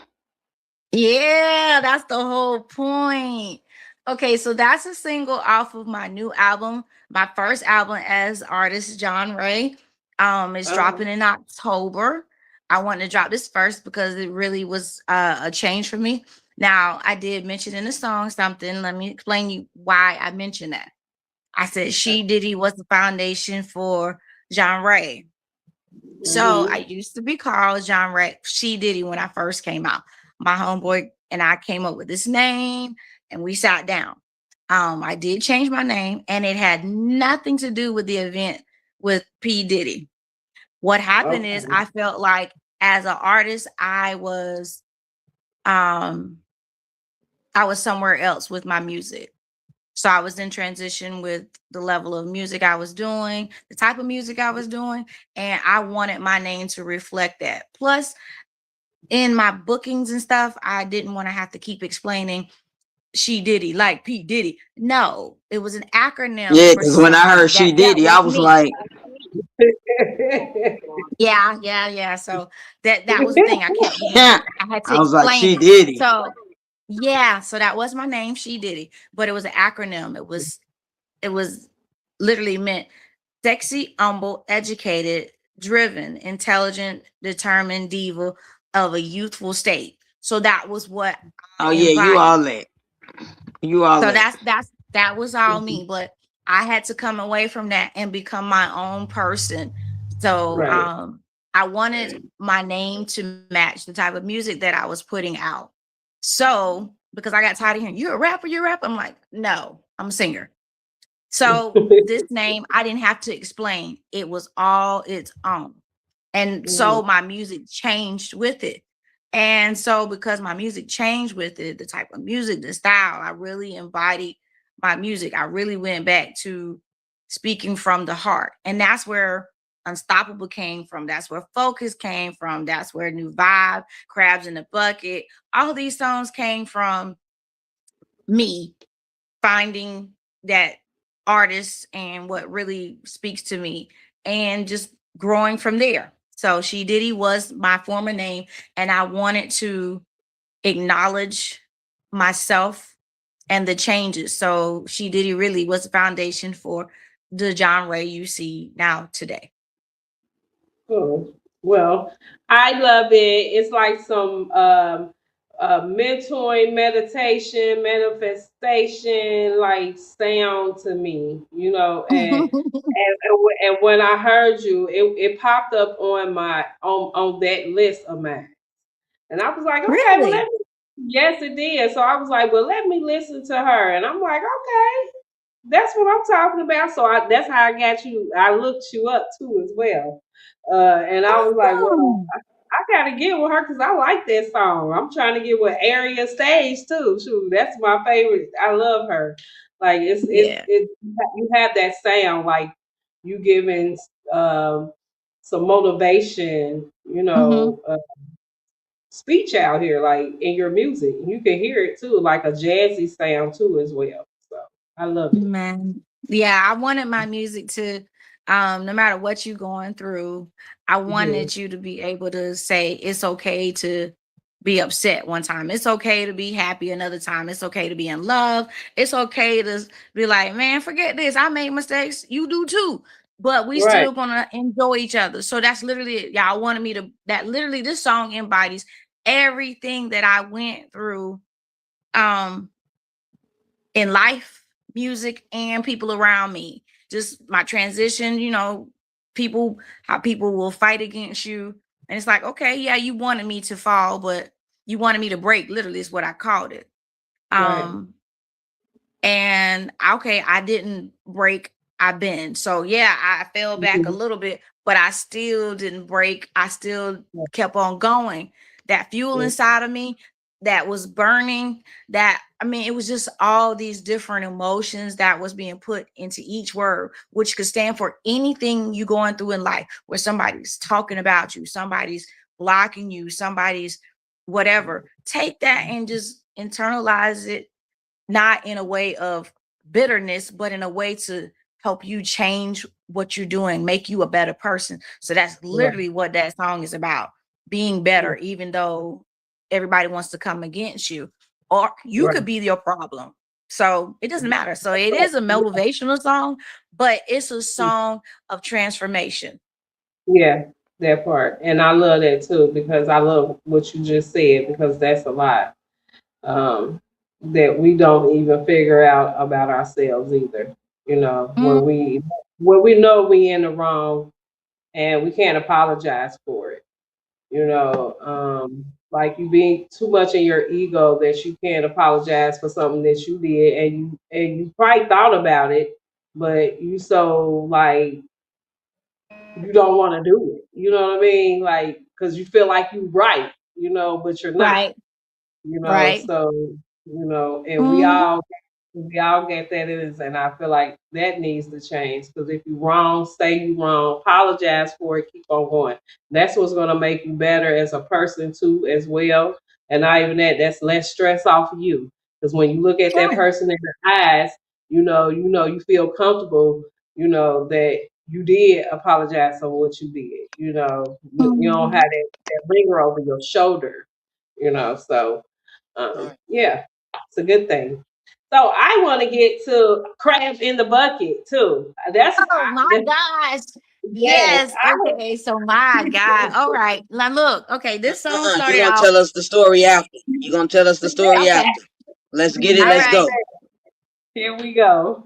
Yeah, that's the whole point. Okay, so that's a single off of my new album, my first album as artist JonRea. It's Uh-huh. dropping in October. I wanted to drop this first because it really was a change for me. Now, I did mention in the song something. Let me explain you why I mentioned that. I said She Diddy was the foundation for JonRea. So I Mm-hmm. used to be called JonRea She Diddy when I first came out. My homeboy and I came up with this name and we sat down. I did change my name and it had nothing to do with the event with P. Diddy. What happened is Okay. I felt like as an artist, um I was somewhere else with my music. So I was in transition with the level of music I was doing, the type of music I was doing, and I wanted my name to reflect that. Plus, in my bookings and stuff, I didn't want to have to keep explaining She Diddy like P Diddy. No, it was an acronym Yeah, for cause when I heard something She that Diddy, I was was me. like, Yeah, yeah, yeah. So that was the thing. I kept being, I I had to was like, explain She it. Diddy. So yeah, so that was my name, She Diddy, but it was an acronym. It was literally meant sexy, humble, educated, driven, intelligent, determined diva of a youthful state. So that was what I Oh yeah, you all embodied. that. You all So that. that was all me, but I had to come away from that and become my own person. So Right. I wanted my name to match the type of music that I was putting out. So because I got tired of hearing you're a rapper, I'm like, no, I'm a singer. So this name, I didn't have to explain. It was all its own. And so my music changed with it. And so because my music changed with it, the type of music, the style, I really embodied my music. I really went back to speaking from the heart. And that's where Unstoppable came from. That's where Focus came from. That's where New Vibe, Crabs in the Bucket, all these songs came from me finding that artist and what really speaks to me and just growing from there. So She Diddy was my former name, and I wanted to acknowledge myself and the changes. So She Diddy really was the foundation for the JonRea you see now today. Cool. Well, I love it. It's like some mentoring, meditation, manifestation, like sound to me, and when I heard you, it popped up on my on that list of mine, and I was like, okay, well let Really? me. Yes, it did. So I was like, well, let me listen to her, and I'm like, okay, that's what I'm talking about. So that's how I got you. I looked you up too as well, and I was like, well, Awesome. I gotta get with her because I like that song. I'm trying to get with Area Stage too. Shoot, that's my favorite. I love her. Like Yeah. you have that sound like you giving um, some motivation, Hmm. speech out here, like in your music. You can hear it too, like a jazzy sound too as well. So I love it. Man, yeah, I wanted my music to, no matter what you're going through, I Mhm. wanted you to be able to say it's okay to be upset one time. It's okay to be happy another time. It's okay to be in love. It's okay to be like, man, forget this. I made mistakes. You do too. But we Right. still gonna enjoy each other. So that's literally it. Y'all wanted me to that literally this song embodies everything that I went through. Um in life, music, and people around me. Just my transition, how people will fight against you. And it's like, okay, yeah, you wanted me to fall, but you wanted me to break, literally is what I called it. Right. Um, and okay, I didn't break, I bend. So yeah, I fell back a Mhm. little bit, but I still didn't break. I still kept on going. That fuel Yeah. inside of me that was burning, that I mean, it was just all these different emotions that was being put into each word, which could stand for anything you going through in life, where somebody's talking about you, somebody's blocking you, somebody's whatever. Take that and just internalize it, not in a way of bitterness, but in a way to help you change what you're doing, make you a better person. So that's Right. literally what that song is about, being better, even though everybody wants to come against you, or you Right. could be your problem. So it doesn't matter. So it is a motivational song, but it's a song of transformation. Yeah, that part. And I love that too because I love what you just said because that's a lot that we don't even figure out about ourselves either. Mm, When we know we in the wrong and we can't apologize for it. Like you being too much in your ego that you can't apologize for something that you did and you probably thought about it, but you so like you don't want to do it. You know what I mean? Like because you feel like you right, but you're not. right, right. So and Hmm. we all get that is, and I feel like that needs to change because if you're wrong, say you wrong, apologize for it, keep on going. That's what's going to make you better as a person too, as well. And not even that, that's less stress off of you because when you look at that Right, person in the eyes, you feel comfortable, that you did apologize for what you did. You don't have mhm. that ringer over your shoulder. So yeah, it's a good thing. So I want to get to crabs in the bucket too. Oh my gosh. Yes, Yes. Okay. So my God. All right. Now look. Okay. This song You're started gonna off. tell us the story after. You're gonna tell us the story Okay. after. Let's get it. All Let's yes. right. go. Here we go.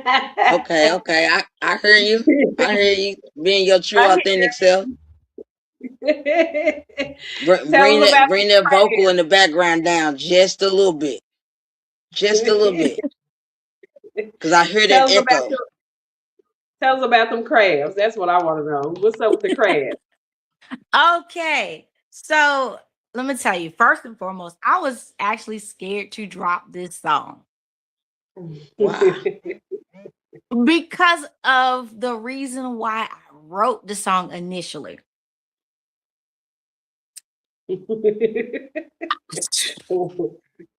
Okay. I hear you. I hear you. Being your true, I authentic self. hear- Tell Bring us about that vocal in the background down just a little bit. Just a little bit. Because I hear that tell us about echo. your, tell us about them crabs. That's what I want to know. What's up with the crabs? Okay. So let me tell you, first and foremost, I was actually scared to drop this song Wow. because of the reason why I wrote the song initially.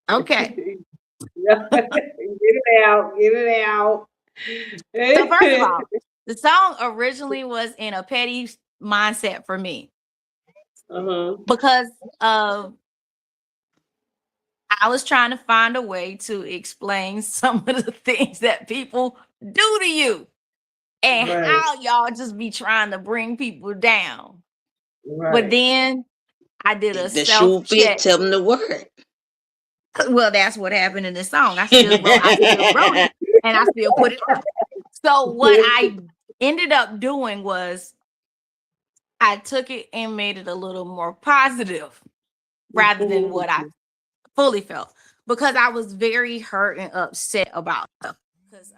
Okay. Get it out. Get it out. So first of all, the song originally was in a petty mindset for me Uh-huh. because of I was trying to find a way to explain some of the things that people do to you and Right. how y'all just be trying to bring people down. But Right. then I did a If the shoe self fit, check. tell them the word. Well, that's what happened in this song. I still wrote it, and I still put it out. So what I ended up doing was I took it and made it a little more positive rather than what I fully felt because I was very hurt and upset about stuff. Because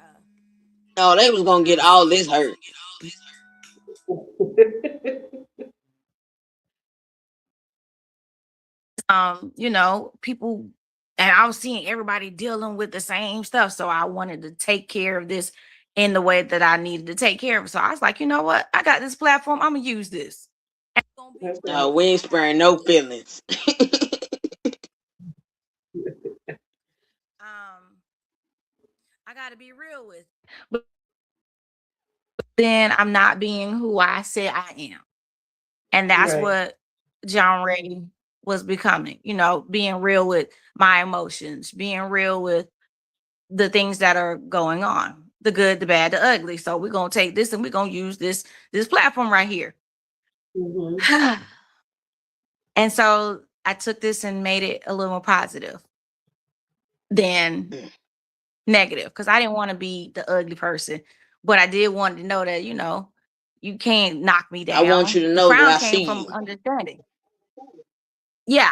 Oh, they was gonna get all this hurt. people, and I was seeing everybody dealing with the same stuff, so I wanted to take care of this in the way that I needed to take care of it. So I was like, you know what? I got this platform. I'm gonna use this. And it's gonna be That's real. We ain't sparing no feelings. I gotta be real with. But then I'm not being who I said I am, and that's right. what JonRea was becoming. Being real with my emotions, being real with the things that are going on, the good, the bad, the ugly. So we're gonna take this and we're gonna use this platform right here. Mm-hmm. And so I took this and made it a little more positive than negative because I didn't want to be the ugly person, but I did want to know that you can't knock me I want down. you to The know that crown I came see from you. understanding. Yeah,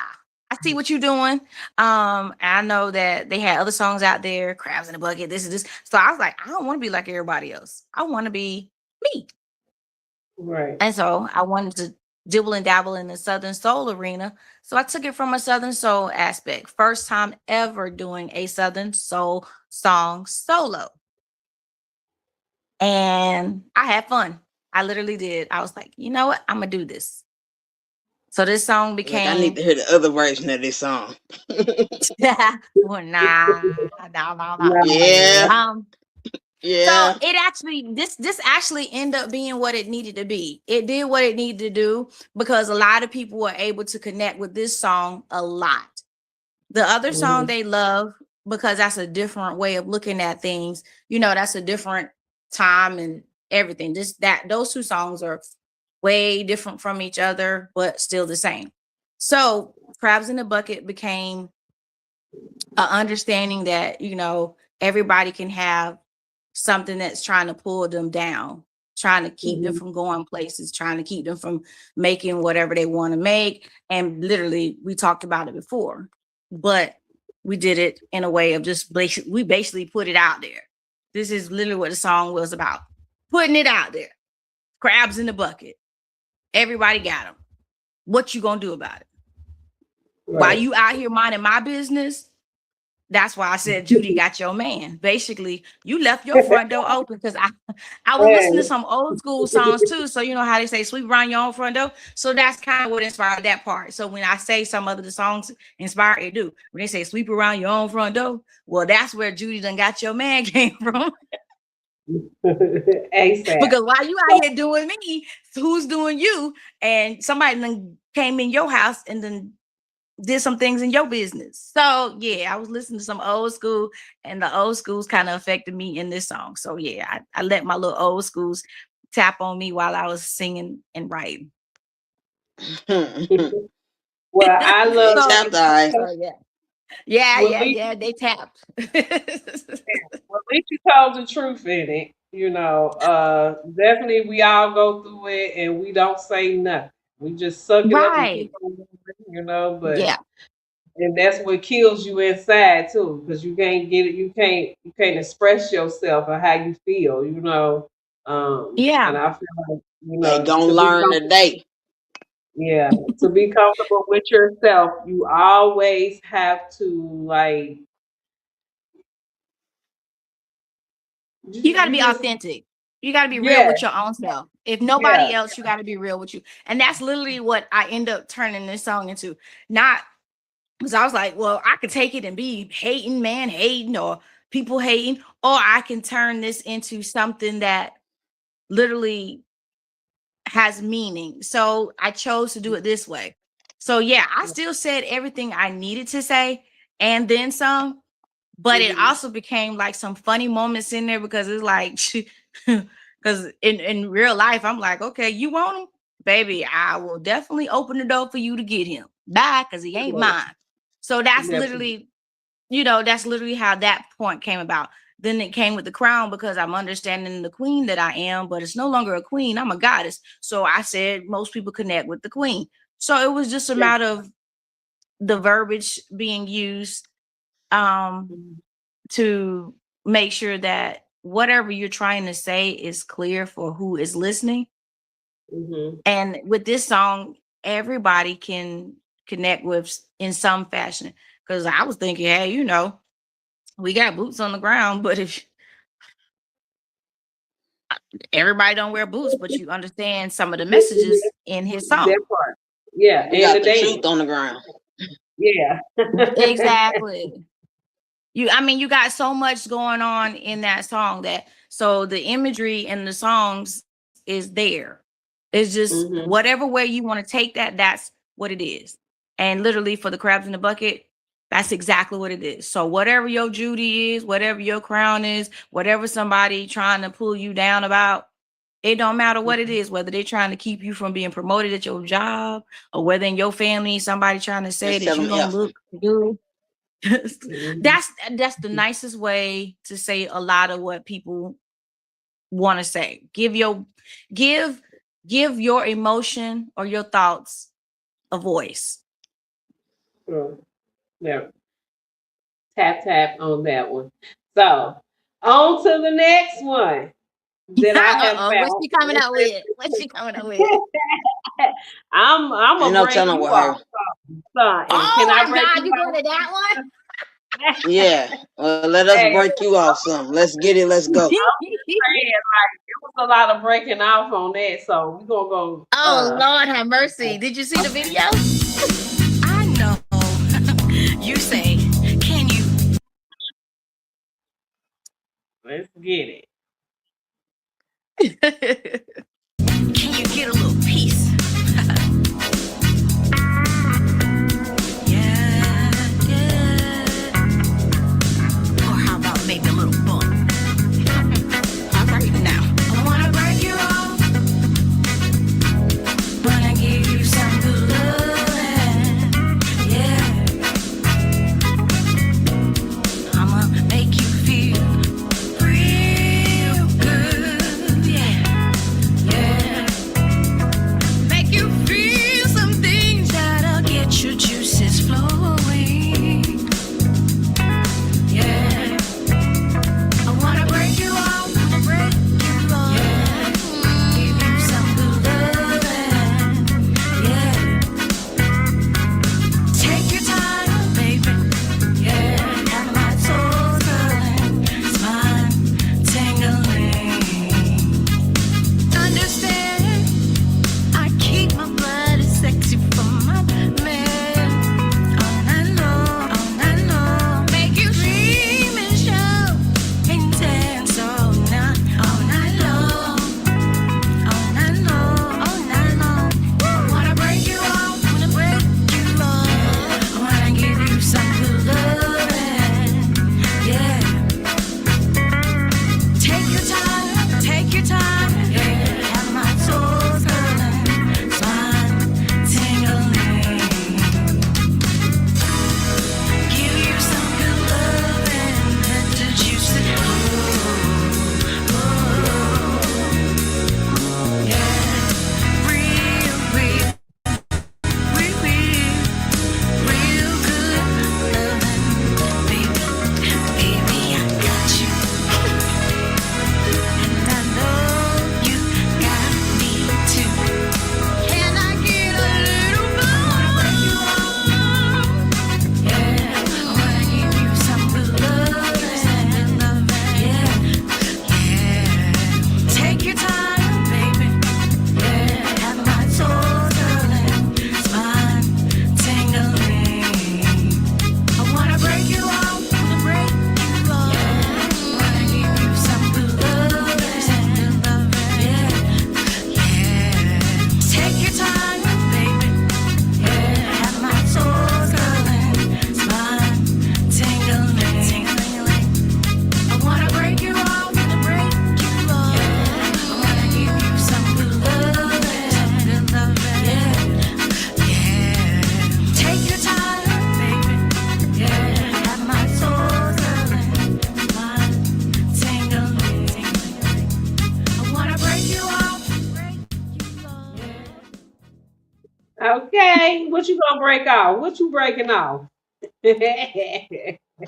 I see what you're doing. I know that they had other songs out there, crabs in the bucket, this is this. So I was like, I don't want to be like everybody else. I want to be me. Right. And so I wanted to dibble and dabble in the Southern Soul arena. So I took it from a Southern Soul aspect. First time ever doing a Southern Soul song solo. And I had fun. I literally did. I was like, you know what? I'm going to do this. So this song Like I need became, to hear the other version of this song. well, nah. Yeah, Um, So yeah. it actually this actually ended up being what it needed to be. It did what it needed to do because a lot of people were able to connect with this song a lot. The other song Mm-hmm. they love because that's a different way of looking at things. That's a different time and everything. Just that those two songs are way different from each other, but still the same. So Crabs in the Bucket became a understanding that everybody can have something that's trying to pull them down, trying to keep them Mm-hmm. from going places, trying to keep them from making whatever they want to make. And literally, we talked about it before, but we did it in a way of just we basically put it out there. This is literally what the song was about, putting it out there. Crabs in the bucket. Everybody got them. What you gonna do about it? While Right. you out here minding my business, that's why I said Judy got your man. Basically, you left your front door open because I was listening to Right. some old school songs too. So you know how they say sweep around your own front door. So that's kind of what inspired that part. So when I say some of the songs inspire it do. When they say sweep around your own front door, well, that's where Judy done got your man came from. ASAP. Because while you out here doing me, who's doing you? And somebody then came in your house and then did some things in your business. So yeah, I was listening to some old school, and the old schools kind of affected me in this song. So yeah, I let my little old schools tap on me while I was singing and writing. Well, I love Next so chapter, all right. so yeah. Well, at least, They tapped. well, at least you told the truth in it. Definitely we all go through it and we don't say nothing. We just suck it up and keep Right. on moving. But Yeah. and that's what kills you inside too, because you can't get it. You can't express yourself or how you feel. Yeah. And I feel like They gonna to be learn comfortable, today. yeah, to be comfortable with yourself, you always have to like You got to you be just authentic. You got to be real yeah with your own self. If yeah nobody else, you got to be real with you. And that's literally what I end up turning this song into. Not because I was like, well, I could take it and be hating, man hating, or people hating, or I can turn this into something that literally has meaning. So I chose to do it this way. So yeah, I still said everything I needed to say and then some, but it hmm also became like some funny moments in there because it's like because in real life I'm like, okay, you want him, baby, I will definitely open the door for you to get him. Bye, because he ain't yeah, mine. So that's definitely. literally, that's literally how that point came about. Then it came with the crown because I'm understanding the queen that I am, but it's no longer a queen, I'm a goddess. So I said most people connect with the queen. So it was just a Yeah. matter of the verbiage being used um Mhm. to make sure that whatever you're trying to say is clear for who is listening. Mhm. And with this song, everybody can connect with in some fashion. Because I was thinking, hey, we got boots on the ground, but if everybody don't wear boots, but you understand some of the messages in his That song. part. Yeah, We and got the the truth dance. on the ground. Yeah. Exactly. You got so much going on in that song that so the imagery and the songs is there. It's just hmm whatever way you want to take that, that's what it is. And literally for the crabs in the bucket, that's exactly what it is. So whatever your Judy is, whatever your crown is, whatever somebody trying to pull you down about, it don't matter what it is, whether they're trying to keep you from being promoted at your job or whether in your family somebody trying to say Just that tell you them don't F. look good. hmm That's the nicest way to say a lot of what people want to say. Give give your emotion or your thoughts a voice. Sure. Yeah. Tap tap on that one. So on to the next one that I have Uh-oh, what's found. she coming out with? What's she coming out with? I'm Ain't gonna no break telling you what her. off, son. And can Oh I my break God, you you going to that off? Yeah. Let us Hey, break you off some. Let's get it. Let's go. I'm one? saying like it was a lot of breaking off on that, so we're gonna go. Oh Lord have mercy. Did you see the video? I know. You say, can you? Let's get Can you get a little peace? Yeah, yeah. Or how about maybe a little bump? All right now. I wanna break you off. Wanna give you some good loving. Yeah. I'ma make you feel real good. Yeah. Okay, what you gonna break off? What you breaking off?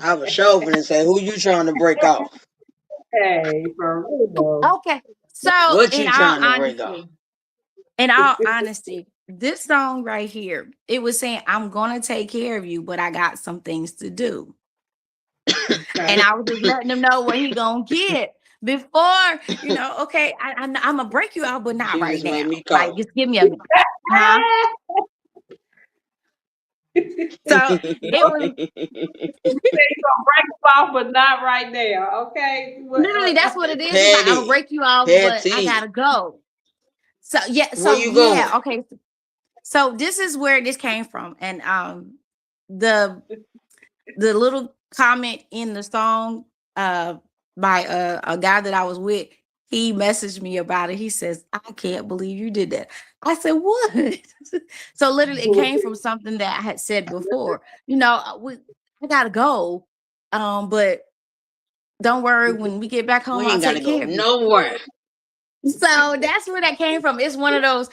I was shoving and say, who you trying to break off? Hey, for real. Okay. So What you trying to break off? in all honesty, this song right here, it was saying, I'm gonna take care of you, but I got some things to do. And Okay. I was just letting him know what he gonna get before, okay, I'm gonna break you out, but not You right just made now. me Like, cough. just give me a minute. Huh? So it was You gonna break them off, but not right now. Okay. literally that's what it is. It's like I'm gonna Petty. break you off, but I Petty. gotta go. So Where you going? okay. So this is where this came from. And the little comment in the song by a guy that I was with, he messaged me about it. He says, I can't believe you did that. I said, what? So literally it came from something that I had said before. I gotta go. But don't worry, when we get back home, We I'll ain't gotta take go care of you. nowhere. So that's where that came from. It's one of those,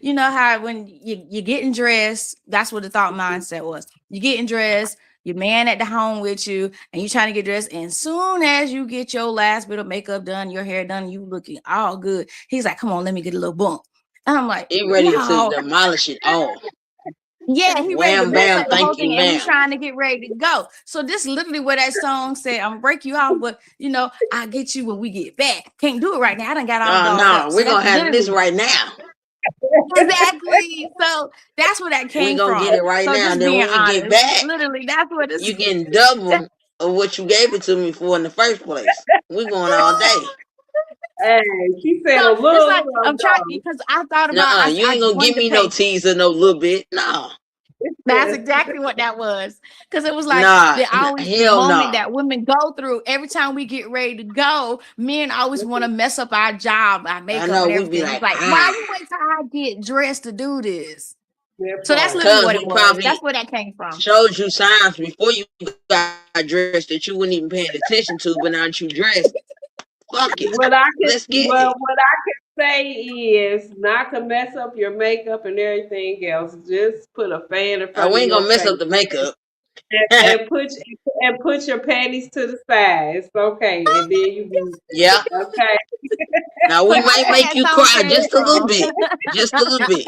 you know how when you're getting dressed, that's what the thought mindset was. You're getting dressed, your man at the home with you, and you trying to get dressed. And soon as you get your last bit of makeup done, your hair done, you looking all good. He's like, come on, let me get a little bump. And I'm like, He ready to no. demolish it all. Yeah, he ready to Wham mess bam, up the whole thank thing, you, and we ma'am. trying to get ready to go. So this literally where that song said, "I'm gonna break you off, but I'll get you when we get back. Can't do it right now. I done got all Oh dolled up." no, So we're that's gonna handle this literally right now. exactly. So that's where that We came gonna get from. it right So now. just Then being when we get honest, back, literally, that's what it's. you getting double of what you gave it to me for in the first place. We going all day. Hey, she said So a it's like little I'm trying ago. because I thought about. Nuh-uh, you I ain't gonna wanted give to me no pay. teaser, no little bit. No. That's exactly what that was. Because it was like Nah, the hell moment no. that women go through every time we get ready to go, men always want to mess up our job, our I makeup, know and we be everything. He's like, like, why you wait till I get dressed to do this? That So that's part. literally cause what it he was. probably That's where that came from. showed you signs before you got dressed that you weren't even paying attention to, but now that you dressed, fuck it. Let's get it. What I can say is not to mess up your makeup and everything else. Just put a fan in front We of ain't your gonna mess face up the makeup. and put your panties to the side. It's okay, and then you Yeah. be okay. Now So we that's might where make that you song cry came just a little from. bit. Just a little bit.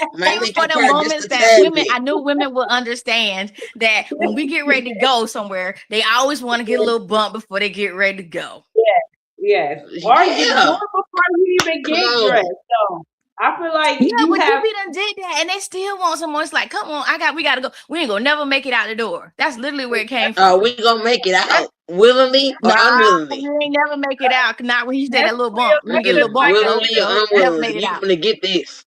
It Might was make for you the cry just moments a that tad women, bit. I knew women will understand that when we get ready to go somewhere, they always want to get a little bump before they get ready to go. Yes, or you do it Yeah. before you even Come get dressed. on. So I feel like Yeah, you but you have. be done did that, and they still want someone. It's like, come on, we gotta go. We ain't gonna never make it out the door. That's literally where it came from. We gonna make it That's out willingly or Nah, unwillingly. we ain't never make it out. Not when you say that's that little bump. Let real. me get a little bump. Nope, Willingly or nope, never made unwillingly. it You out. gonna get this.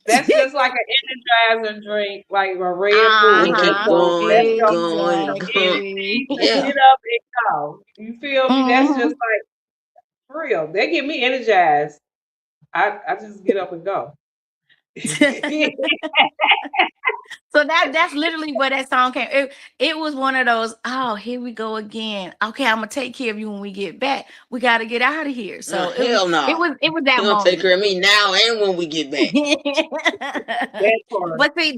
That's just like an energizer drink, like a Red Bull. And That's keep Uh-huh. that's going, your going, going. Exactly. Yeah. get up and go. You feel me? That's Mhm. just like for real. They get me energized. I just get up and go. So that's literally where that song came. It was one of those, oh, here we go again. Okay, I'm gonna take care of you when we get back. We gotta get out of here. So Hell no. it was He that gonna take moment. care of me now and when we get back. That part. But see,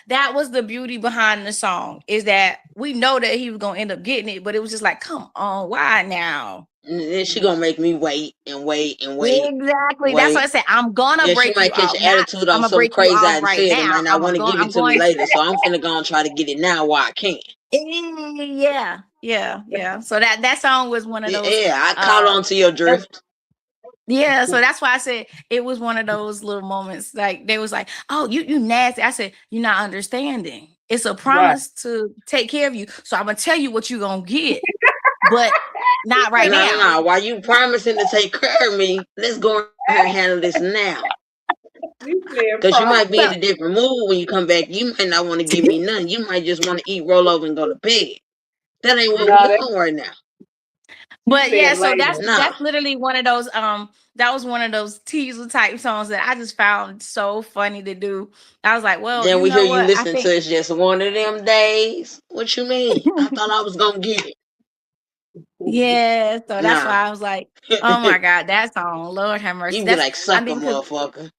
that was the beauty behind the song, is that we know that he was gonna end up getting it, but it was just like, come on, why now? And then she gonna make me wait and wait and wait, Exactly. That's what wait. I said. I'm gonna Yeah, she break you might catch off. an Not attitude I'm on gonna some break you crazy I off done right said and now. might not want to give it I'm to me going. later. So I'm finna go and try to get it now while I can. Yeah. So that song was one of those. Yeah, I caught Uh, on to your drift. yeah. So that's why I said it was one of those little moments. Like they was like, "Oh, you nasty." I said, "You're not understanding. It's a Right. promise to take care of you. So I'm gonna tell you what you're gonna get, but not right now." No. While you promising to take care of me, let's go ahead and handle this now. You said Cause you might be in So a different mood when you come back. You might not want to give me nothing. You might just want to eat, roll over, and go to bed. That ain't what we no, doing right now. you But yeah, said so later. Nah. that's literally one of those that was one of those teaser type songs that I just found so funny to do. I was like, well, Then you we hear know you what? I listening think to it's just one of them days. What you mean? I thought I was gonna get it. yeah, so that's Nah. why I was like, oh my God, that song, Lord have mercy. You be That's like, I suck a mean, because motherfucker.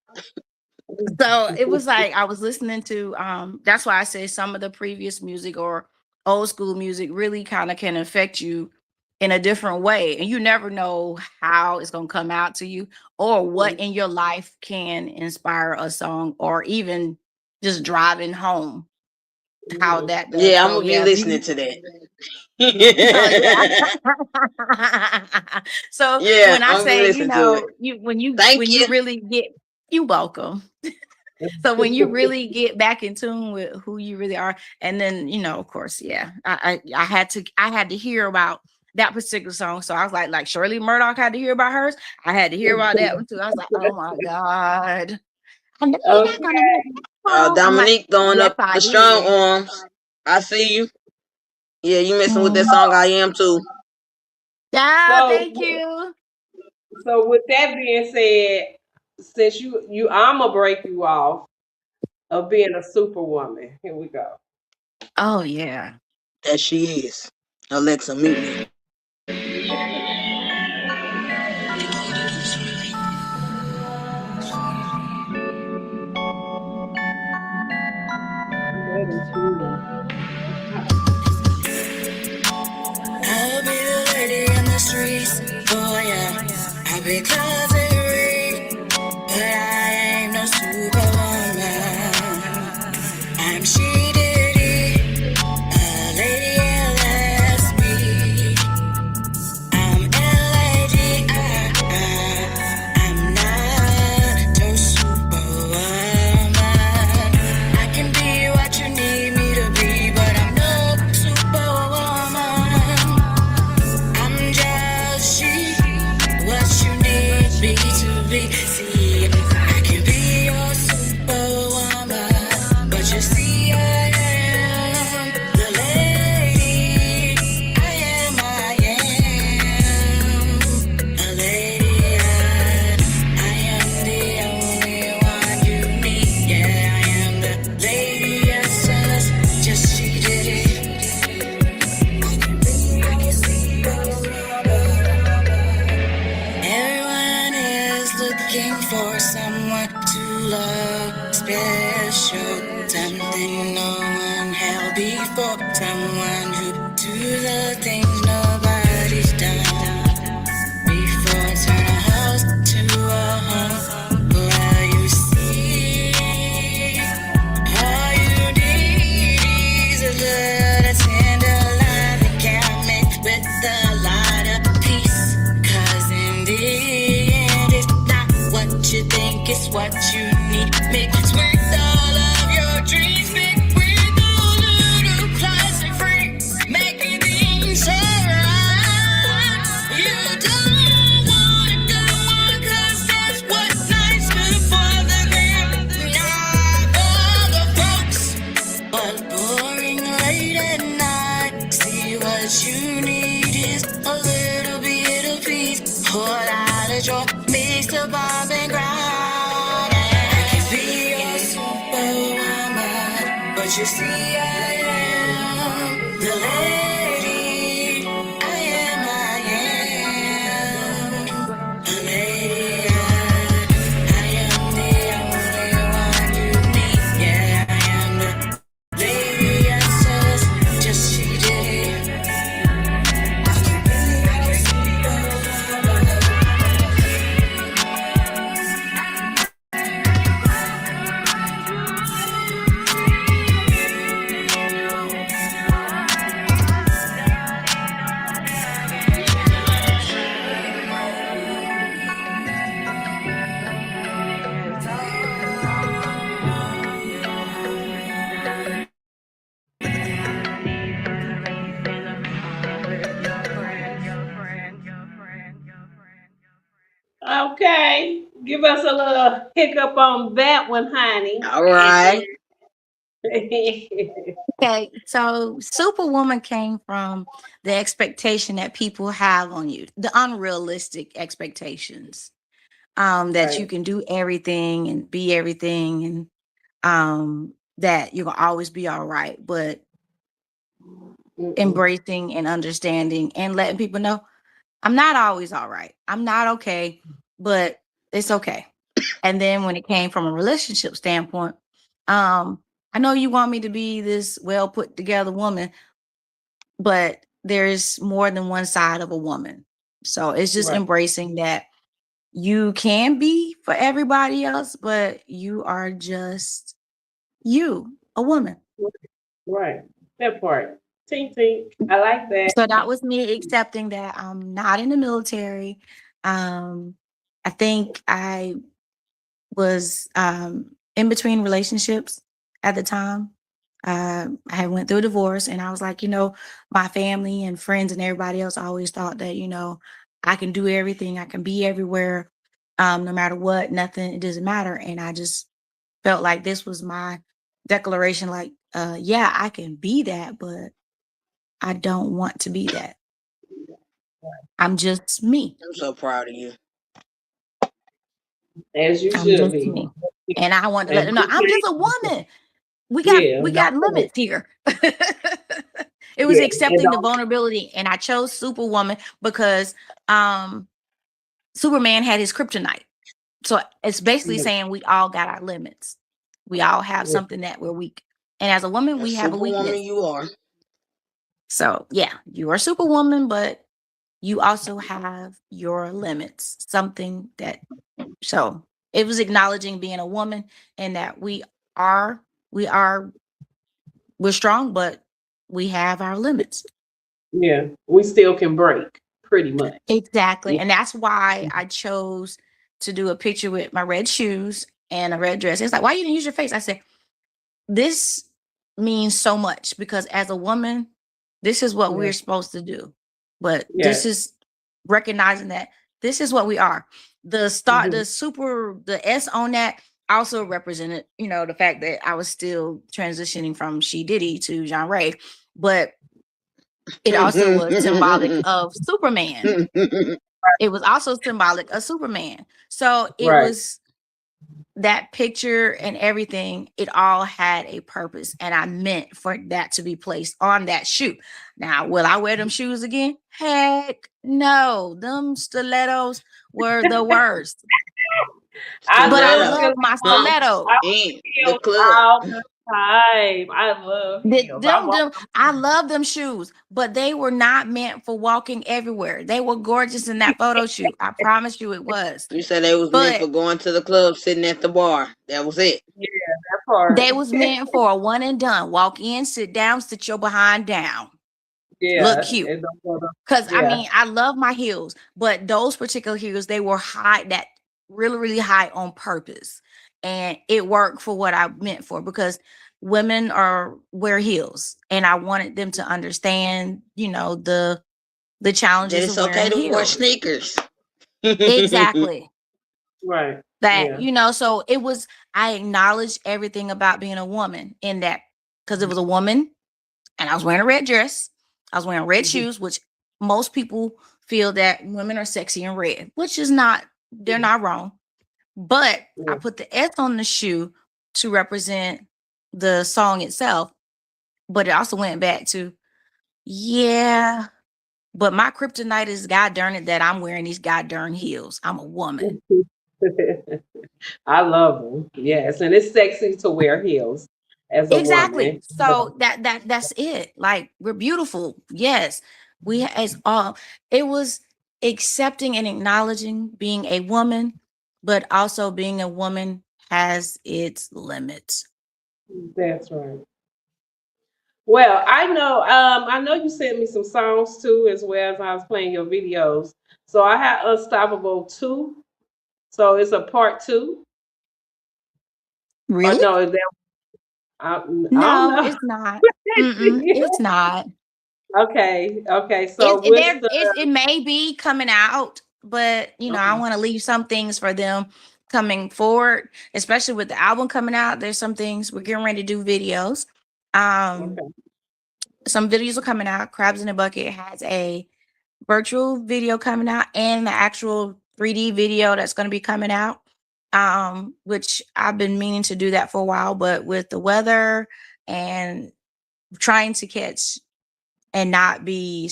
So it was like I was listening to that's why I say some of the previous music or old school music really kind of can affect you in a different way. And you never know how it's gonna come out to you or what in your life can inspire a song or even just driving home, how that does. Yeah, I'm So gonna be yeah, listening to that. oh yeah. So Yeah, when I I'm gonna be say, listening to it. you Thank when you you. really get, you welcome. So when you really get back in tune with who you really are, and then of course, yeah, I had to hear about that particular song. So I was like Shirley Murdoch had to hear about hers. I had to hear about that one too. I was like, oh my God. I know you're not Okay. gonna let that song. I'm like, Dominique throwing yes, up I the strong did. arms. I see you. Yeah, you messing with that Mhm. song. I am too. Yeah, So, thank you. so with that being said, since I'ma break you off of being a superwoman. Here we go. Oh yeah. That she is. Alexa, mute me. That is true. I'll be the lady in the streets, oh yeah. I'll be closet, but I ain't no superwoman. I'm she diddy, a lady LSB. I'm LADI. I'm not no superwoman. I can be what you need me to be, but I'm no superwoman. I'm just she, what you need me to be. See, I can be your superwoman, but you see, I am the lady. I am a lady. I am the only one you need. Yeah, I am the lady. Yes, yes, just she did it. Everyone is looking for someone to love, special, something no one held before, someone who do the things nobody's done before. Turn a house to a home where you see all you need is a little tender love that can mix with a lot of peace. 'Cause in the end, it's not what you think, it's what you need. Mixed with all of your dreams, mixed with a little plastic free, making things alright. You don't want to go on, 'cause that's what's nice, good for the gram, not for the folks. But boring late at night, see what you need is a little bit of peace. Pull out a joy, mix the bomb and grind. I can be your superwoman, but you see I am the lady. I am a lady. I am the only one you need. Yeah, I am the lady. Yes, yes, just she did it. Okay. Give us a little hiccup on that one, honey. All right. Okay, so Superwoman came from the expectation that people have on you, the unrealistic expectations, that you Right. can do everything and be everything, and that you're gonna always be all right, but Mm-mm. embracing and understanding and letting people know I'm not always all right. I'm not okay, but it's okay. And then when it came from a relationship standpoint, I know you want me to be this well put together woman, but there's more than one side of a woman. So it's just Right. embracing that you can be for everybody else, but you are just you, a woman. Right. That part. Tink tink. I like that. So that was me accepting that I'm not in the military. I think I was in between relationships at the time. I had went through a divorce, and I was like, my family and friends and everybody else always thought that, I can do everything, I can be everywhere, no matter what, nothing, it doesn't matter. And I just felt like this was my declaration, like, yeah, I can be that, but I don't want to be that. I'm just me. I'm so proud of you. As you I'm should just be. me. And I wanted to let And them know I'm just a woman. We yeah, got don't limits here. It was yeah, and accepting the vulnerability, and I chose Superwoman because Superman had his kryptonite. So it's basically don't saying we all got our limits. We all have yeah, something that we're weak. And as a woman, A we have a weakness. superwoman you are. So yeah, you are Superwoman, but you also have your limits. Something that so it was acknowledging being a woman and that are we are we're strong, but we have our limits. yeah. We still can break, pretty much. Exactly. Yeah. And that's why I chose to do a picture with my red shoes and a red dress. It's like, why you didn't use your face? I said, this means so much because as a woman, this is what Yeah. we're supposed to do. But this Yes. is recognizing that this is what we are. The S on that also represented, the fact that I was still transitioning from She Diddy to JonRea, but it also was symbolic of Superman. It was also symbolic of Superman. So it Right. was that picture and everything, it all had a purpose. And I meant for that to be placed on that shoe. Now, will I wear them shoes again? Heck no. Them stilettos were the worst. I But I love Stiletto. love feeling my Huh? stiletto. I In the heels club. all the time. I love heels. I walk I love them shoes, but they were not meant for walking everywhere. They were gorgeous in that photo shoot. I promise you it was. You said they was meant But for going to the club, sitting at the bar. That was it. that part. they was meant for a one and done. Walk in, sit down, sit your behind down. Look Yeah. cute. And Because yeah. I love my heels, but those particular heels, they were high, that really, really high on purpose. And it worked for what I meant for because women wear heels. And I wanted them to understand, the That challenges of it's okay wearing to wear heels. sneakers. Exactly. Right. That, Yeah. so I acknowledged everything about being a woman in that because it was a woman and I was wearing a red dress. I was wearing red Mhm. shoes, which most people feel that women are sexy in red, which is not, they're not wrong. But I Yeah. put the S on the shoe to represent the song itself. But it also went back to, yeah, but my kryptonite is god darn it that I'm wearing these god darn heels. I'm a woman. I love them. Yes, and it's sexy to wear heels as a Exactly. woman. So that's it. Like we're beautiful. Yes. It's all it was accepting and acknowledging being a woman, but also being a woman has its limits. That's right. Well, I know you sent me some songs too, as well as I was playing your videos. So I had Unstoppable 2. So it's a part two. Or Really? no, is that I don't No, know. it's not. It's not. Okay, okay. So what's the It may be coming out, but I okay, want to leave some things for them coming forward, especially with the album coming out. There's some things we're getting ready to do videos. Um, okay, some videos are coming out. Crabs in a Bucket has a virtual video coming out and the actual 3D video that's going to be coming out. Which I've been meaning to do that for a while, but with the weather and trying to catch and not be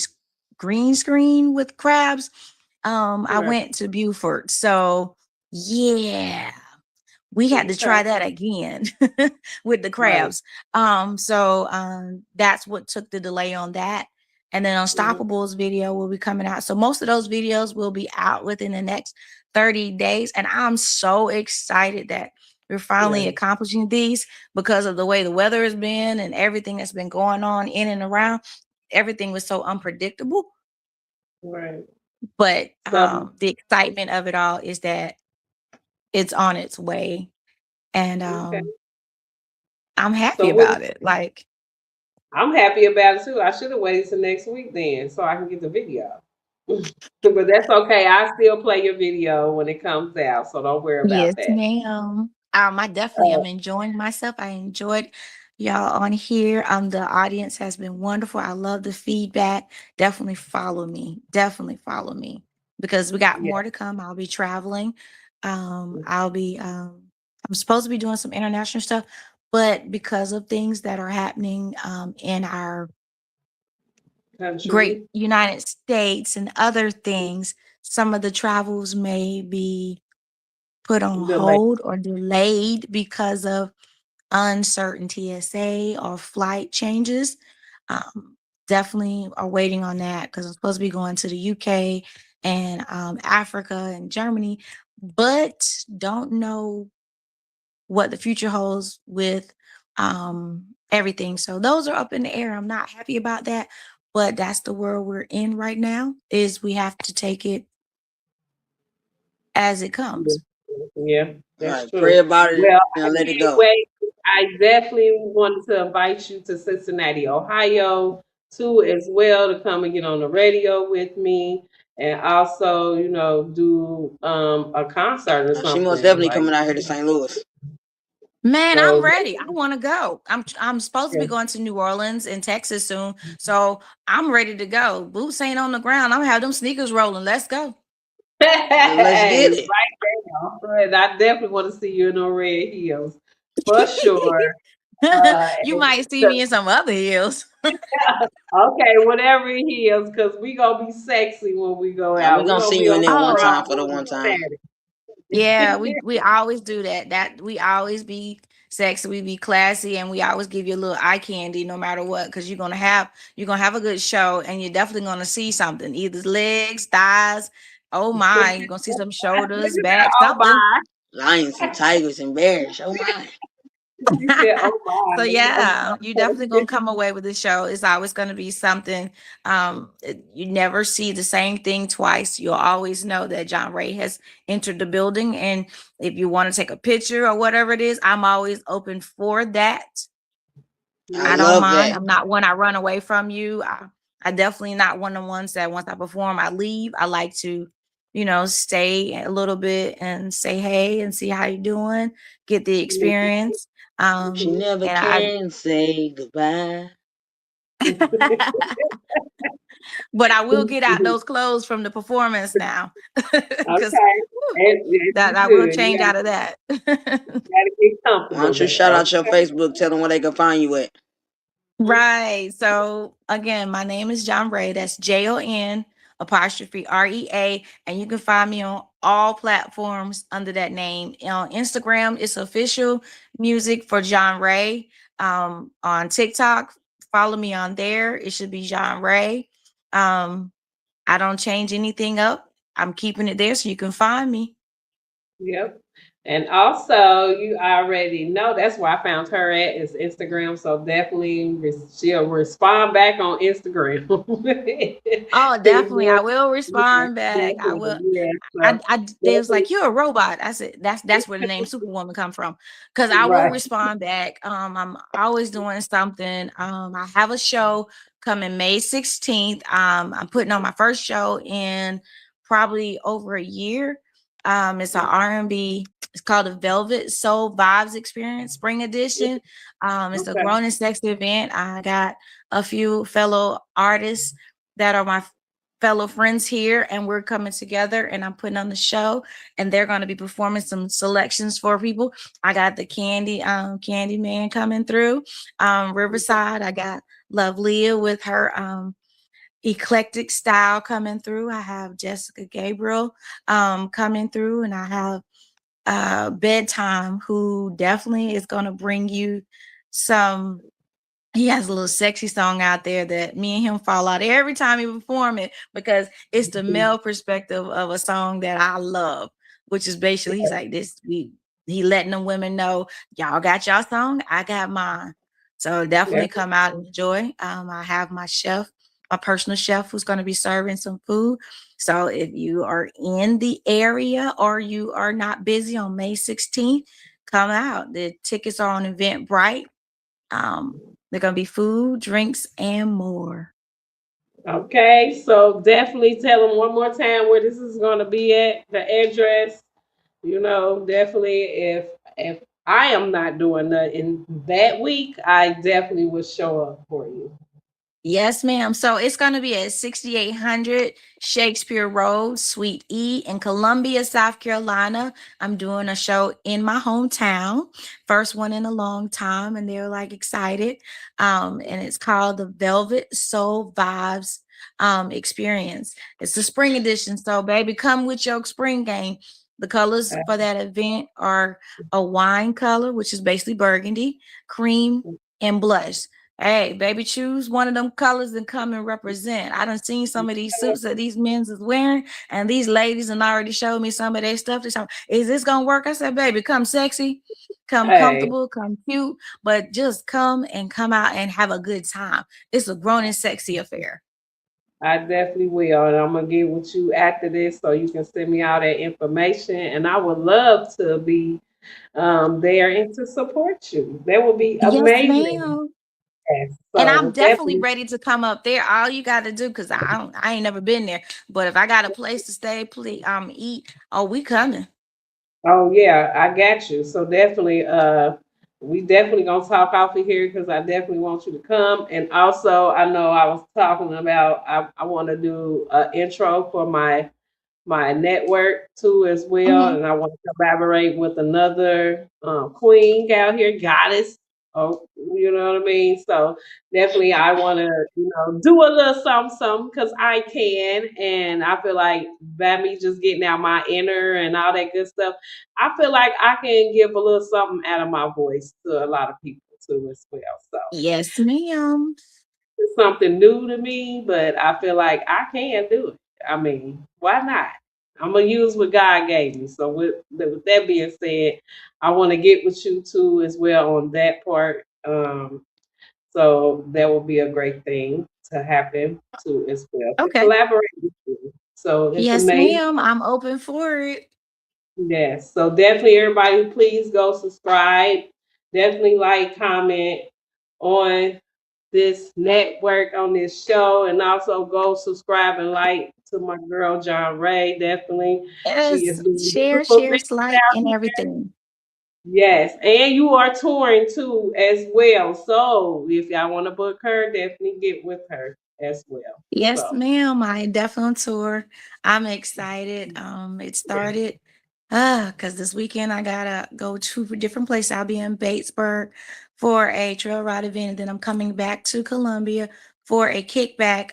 green screen with crabs, I right. went to Beaufort. So yeah. we had to Okay. try that again with the Right. crabs. That's what took the delay on that. And then Mhm. Unstoppables video will be coming out. So most of those videos will be out within the next 30 days. And I'm so excited that we're finally Right. accomplishing these because of the way the weather has been and everything that's been going on in and around. Everything was so unpredictable. Right. But So the excitement of it all is that it's on its way. And okay. I'm happy So what about it. Like, I'm happy about it too. I should have waited till next week then so I can get the video. But that's okay. I still play your video when it comes out, so don't worry yes, about that. ma'am. I definitely Uh, am enjoying myself. I enjoyed y'all on here. The audience has been wonderful. I love the feedback. Definitely follow me. Definitely follow me because we got yeah. more to come. I'll be traveling. I'll be I'm supposed to be doing some international stuff, but because of things that are happening in our great Country. United States and other things, some of the travels may be put on Delay. hold or delayed because of uncertain TSA or flight changes. Um, Definitely are waiting on that because I'm supposed to be going to the UK and Africa and Germany, but don't know what the future holds with everything. So those are up in the air. I'm not happy about that, but that's the world we're in right now. Is we have to take it as it Yeah, comes. yeah, All that's right, pray true. about it Well, I and let it can't go. wait. I definitely wanted to invite you to Cincinnati, Ohio, too, as well, to come and get on the radio with me, and also, do a concert or She most something. definitely Like, coming out here to St. Louis. Man, I'm so, ready. I want to go. I'm supposed to yeah. be going to New Orleans and Texas soon, so I'm ready to go. Boots ain't on the ground. I'm have them sneakers rolling. Let's go. Let's Hey, get it. right now. But I definitely want to see you in those red heels for sure. You And might see me in some other heels. okay, whatever he is, because we gonna be sexy when we go Now we're out. We're gonna gonna send be you in on there the one Oh, time prom for the one on time. Saturday. yeah, we always do that. That we always be sexy, we be classy, and we always give you a little eye candy no matter what, because you're gonna have a good show, and you're definitely gonna see something, either legs, thighs. Oh my, you're gonna see some Look shoulders, at that. back, Oh something. my. Lions and tigers and bears. Oh my. She said, oh So my. yeah, you definitely gonna come away with the show. It's always gonna be something. You never see the same thing twice. You'll always know that John Ray has entered the building, and if you want to take a picture or whatever it is, I'm always open for that. I I Yeah. don't love mind. that. I'm not one I run away from you. I definitely not one of the ones that once I perform, I leave. I like to, stay a little bit and say hey and see how you're doing, get the experience. She never And can say goodbye. but I will get out those clothes from the performance now, because Okay. And that you I will good. change out of that. Gotta get Why don't comfortable you there. shout out your Okay. Facebook, tell them where they can find you at. Right. So again, my name is John Ray. That's JON apostrophe REA. And you can find me on all platforms under that name. On Instagram, it's official music for John Ray. On TikTok, follow me on there. It should be John Ray. Um, I don't change anything up. I'm keeping it there so you can find me. Yep. And also, you already know that's where I found her at is Instagram. So definitely she'll respond back on Instagram. Oh, definitely. Yeah, I will yeah, respond back. I will. definitely. Yeah. So They was definitely like, "You're a robot." I said, "That's where the name Superwoman come from," because I will right. respond back. I'm always doing something. I have a show coming May 16th. I'm putting on my first show in probably over a year. It's an R&B. It's called the Velvet Soul Vibes Experience Spring Edition. It's a Okay. grown and sexy event. I got a few fellow artists that are my fellow friends here, and we're coming together, and I'm putting on the show, and they're going to be performing some selections for people. I got the Candy Man coming through. Riverside, I got Love Leah with her eclectic style coming through. I have Jessica Gabriel coming through, and I have Bedtime, who definitely is going to bring you some. He has a little sexy song out there that me and him fall out every time he perform it, because it's the male perspective of a song that I love, which is basically he's like this. He letting the women know, y'all got y'all song, I got mine. So definitely That's come out and enjoy. I have my chef, my personal chef, who's going to be serving some food. So if you are in the area or you are not busy on May 16th, come out. The tickets are on Eventbrite. They're gonna be food, drinks, and more. okay. So definitely tell them one more time where this is going to be at, the address. Definitely if I am not doing nothing that week, I definitely will show up for you. Yes, ma'am. So it's going to be at 6800 Shakespeare Road, Suite E in Columbia, South Carolina. I'm doing a show in my hometown, first one in a long time, and they're like excited. And it's called the Velvet Soul Vibes Experience. It's the spring edition. So, baby, come with your spring game. The colors for that event are a wine color, which is basically burgundy, cream, and blush. Hey, baby, choose one of them colors and come and represent. I done seen some of these suits that these men's is wearing, and these ladies and already showed me some of their stuff. They said, is this gonna work? I said, baby, come sexy, come Hey, comfortable, come cute, but just come and come out and have a good time. It's a grown and sexy affair. I definitely will. And I'm gonna get with you after this so you can send me all that information. And I would love to be there and to support you. That would be Yes, amazing. ma'am. Yes. And I'm So definitely definitely. ready to come up there. All you got to do, because I ain't never been there. But if I got a place to stay, please, eat. Oh, we coming. Oh yeah, I got you. So definitely, we definitely gonna talk off of here because I definitely want you to come. And also, I know I was talking about I want to do an intro for my network too as well, Hmm. and I want to collaborate with another queen out here, goddess. Oh, you know what I mean. So definitely, I want to do a little something, something because I can, and I feel like by me just getting out my inner and all that good stuff, I feel like I can give a little something out of my voice to a lot of people too as well. So Yes, ma'am. it's something new to me, but I feel like I can do it. I mean, why not? I'm gonna use what God gave me. So with that being said, I want to get with you too as well on that part. So that will be a great thing to happen too as well to Okay. collaborate with you. So it's Yes, amazing. ma'am. I'm open for it. Yes. So definitely everybody please go subscribe. Definitely like, comment on this network, on this show, and also go subscribe and like to my girl JonRea. Definitely. She Yes. is doing Share, beautiful share, things like, out and here. everything. Yes. And you are touring too as well. So if y'all want to book her, definitely get with her as well. Yes, So ma'am. I definitely on tour. I'm excited. It yeah. started because this weekend I gotta go to a different place. I'll be in Batesburg for a trail ride event, and then I'm coming back to Columbia for a kickback,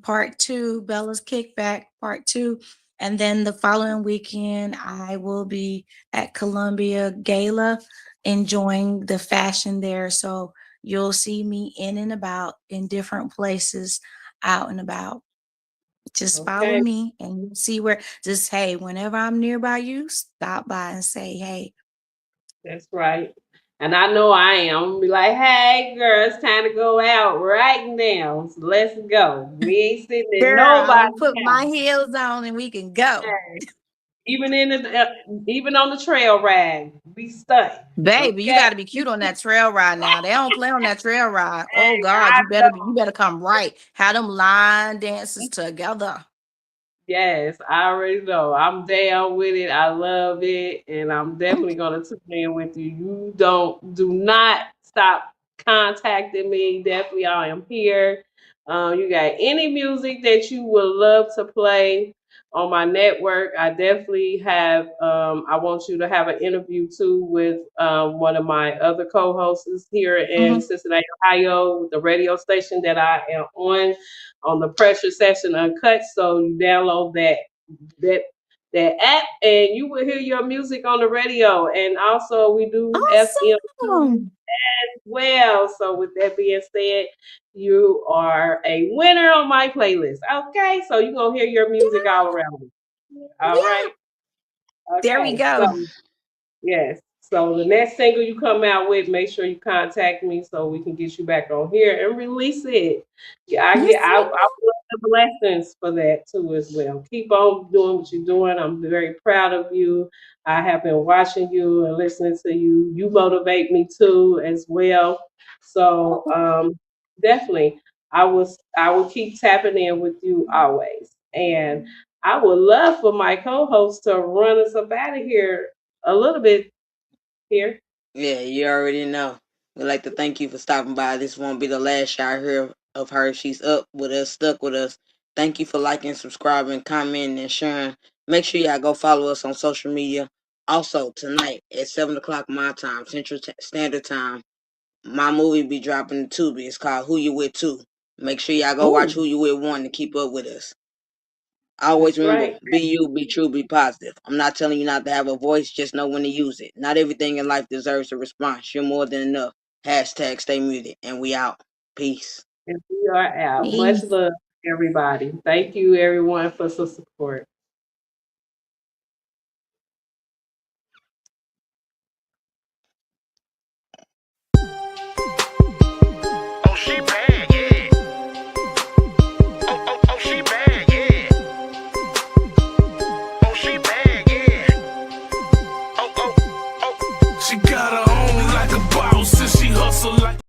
part two, Bella's kickback, part two. And then the following weekend, I will be at Columbia Gala enjoying the fashion there. So you'll see me in and about in different places, out and about. Just follow Okay. me and you'll see where, just hey, whenever I'm nearby you, stop by and say hey. That's right. And I know I am. I'm gonna be like, hey girl, it's time to go out right now. So let's go. We ain't sitting in Girl, I'm nobody's gonna put my house. heels on and we can go. Hey, even on the trail ride, we stunt. Baby, you Okay. gotta be cute on that trail ride now. They don't play on that trail ride. Oh God, I you better come right. Have them line dances together. Yes, I already know. I'm down with it. I love it, and I'm definitely gonna tune in with you. Do not stop contacting me. Definitely, I am here. You got any music that you would love to play on my network? I definitely have. I want you to have an interview too with one of my other co-hosts here in Mhm. Cincinnati, Ohio, with the radio station that I am on the Pressure Session Uncut. So you download that that app, and you will hear your music on the radio. And also, we do FM Awesome. well. So, with that being said, you are a winner on my playlist. Okay, so you're gonna hear your music all around. All Yeah. right. There we Okay. go. So yes. So the next single you come out with, make sure you contact me so we can get you back on here and release it. Yeah, Yes, I ma'am. want the blessings for that too as well. Keep on doing what you're doing. I'm very proud of you. I have been watching you and listening to you. You motivate me too as well. So definitely I will keep tapping in with you always. And I would love for my co-host to run us up out of here a little bit here. Yeah, you already know. We'd like to thank you for stopping by. This won't be the last y'all hear of her. She's up with us, stuck with us. Thank you for liking, subscribing, commenting, and sharing. Make sure y'all go follow us on social media. Also, tonight at 7 o'clock my time, Central Standard Time, my movie be dropping the Tubi. It's called Who You With 2. Make sure y'all go watch Ooh, Who You With 1 to keep up with us. Always that's remember, right. be you, be true, be positive. I'm not telling you not to have a voice, just know when to use it. Not everything in life deserves a response. You're more than enough. Hashtag stay muted. And we out. Peace. And we are out. Much Peace. love, everybody. Thank you, everyone, for the support. Oh, she bad, yeah. Oh, she bad, yeah. Oh, she bad, yeah. Oh. She got her own like a boss and she hustle like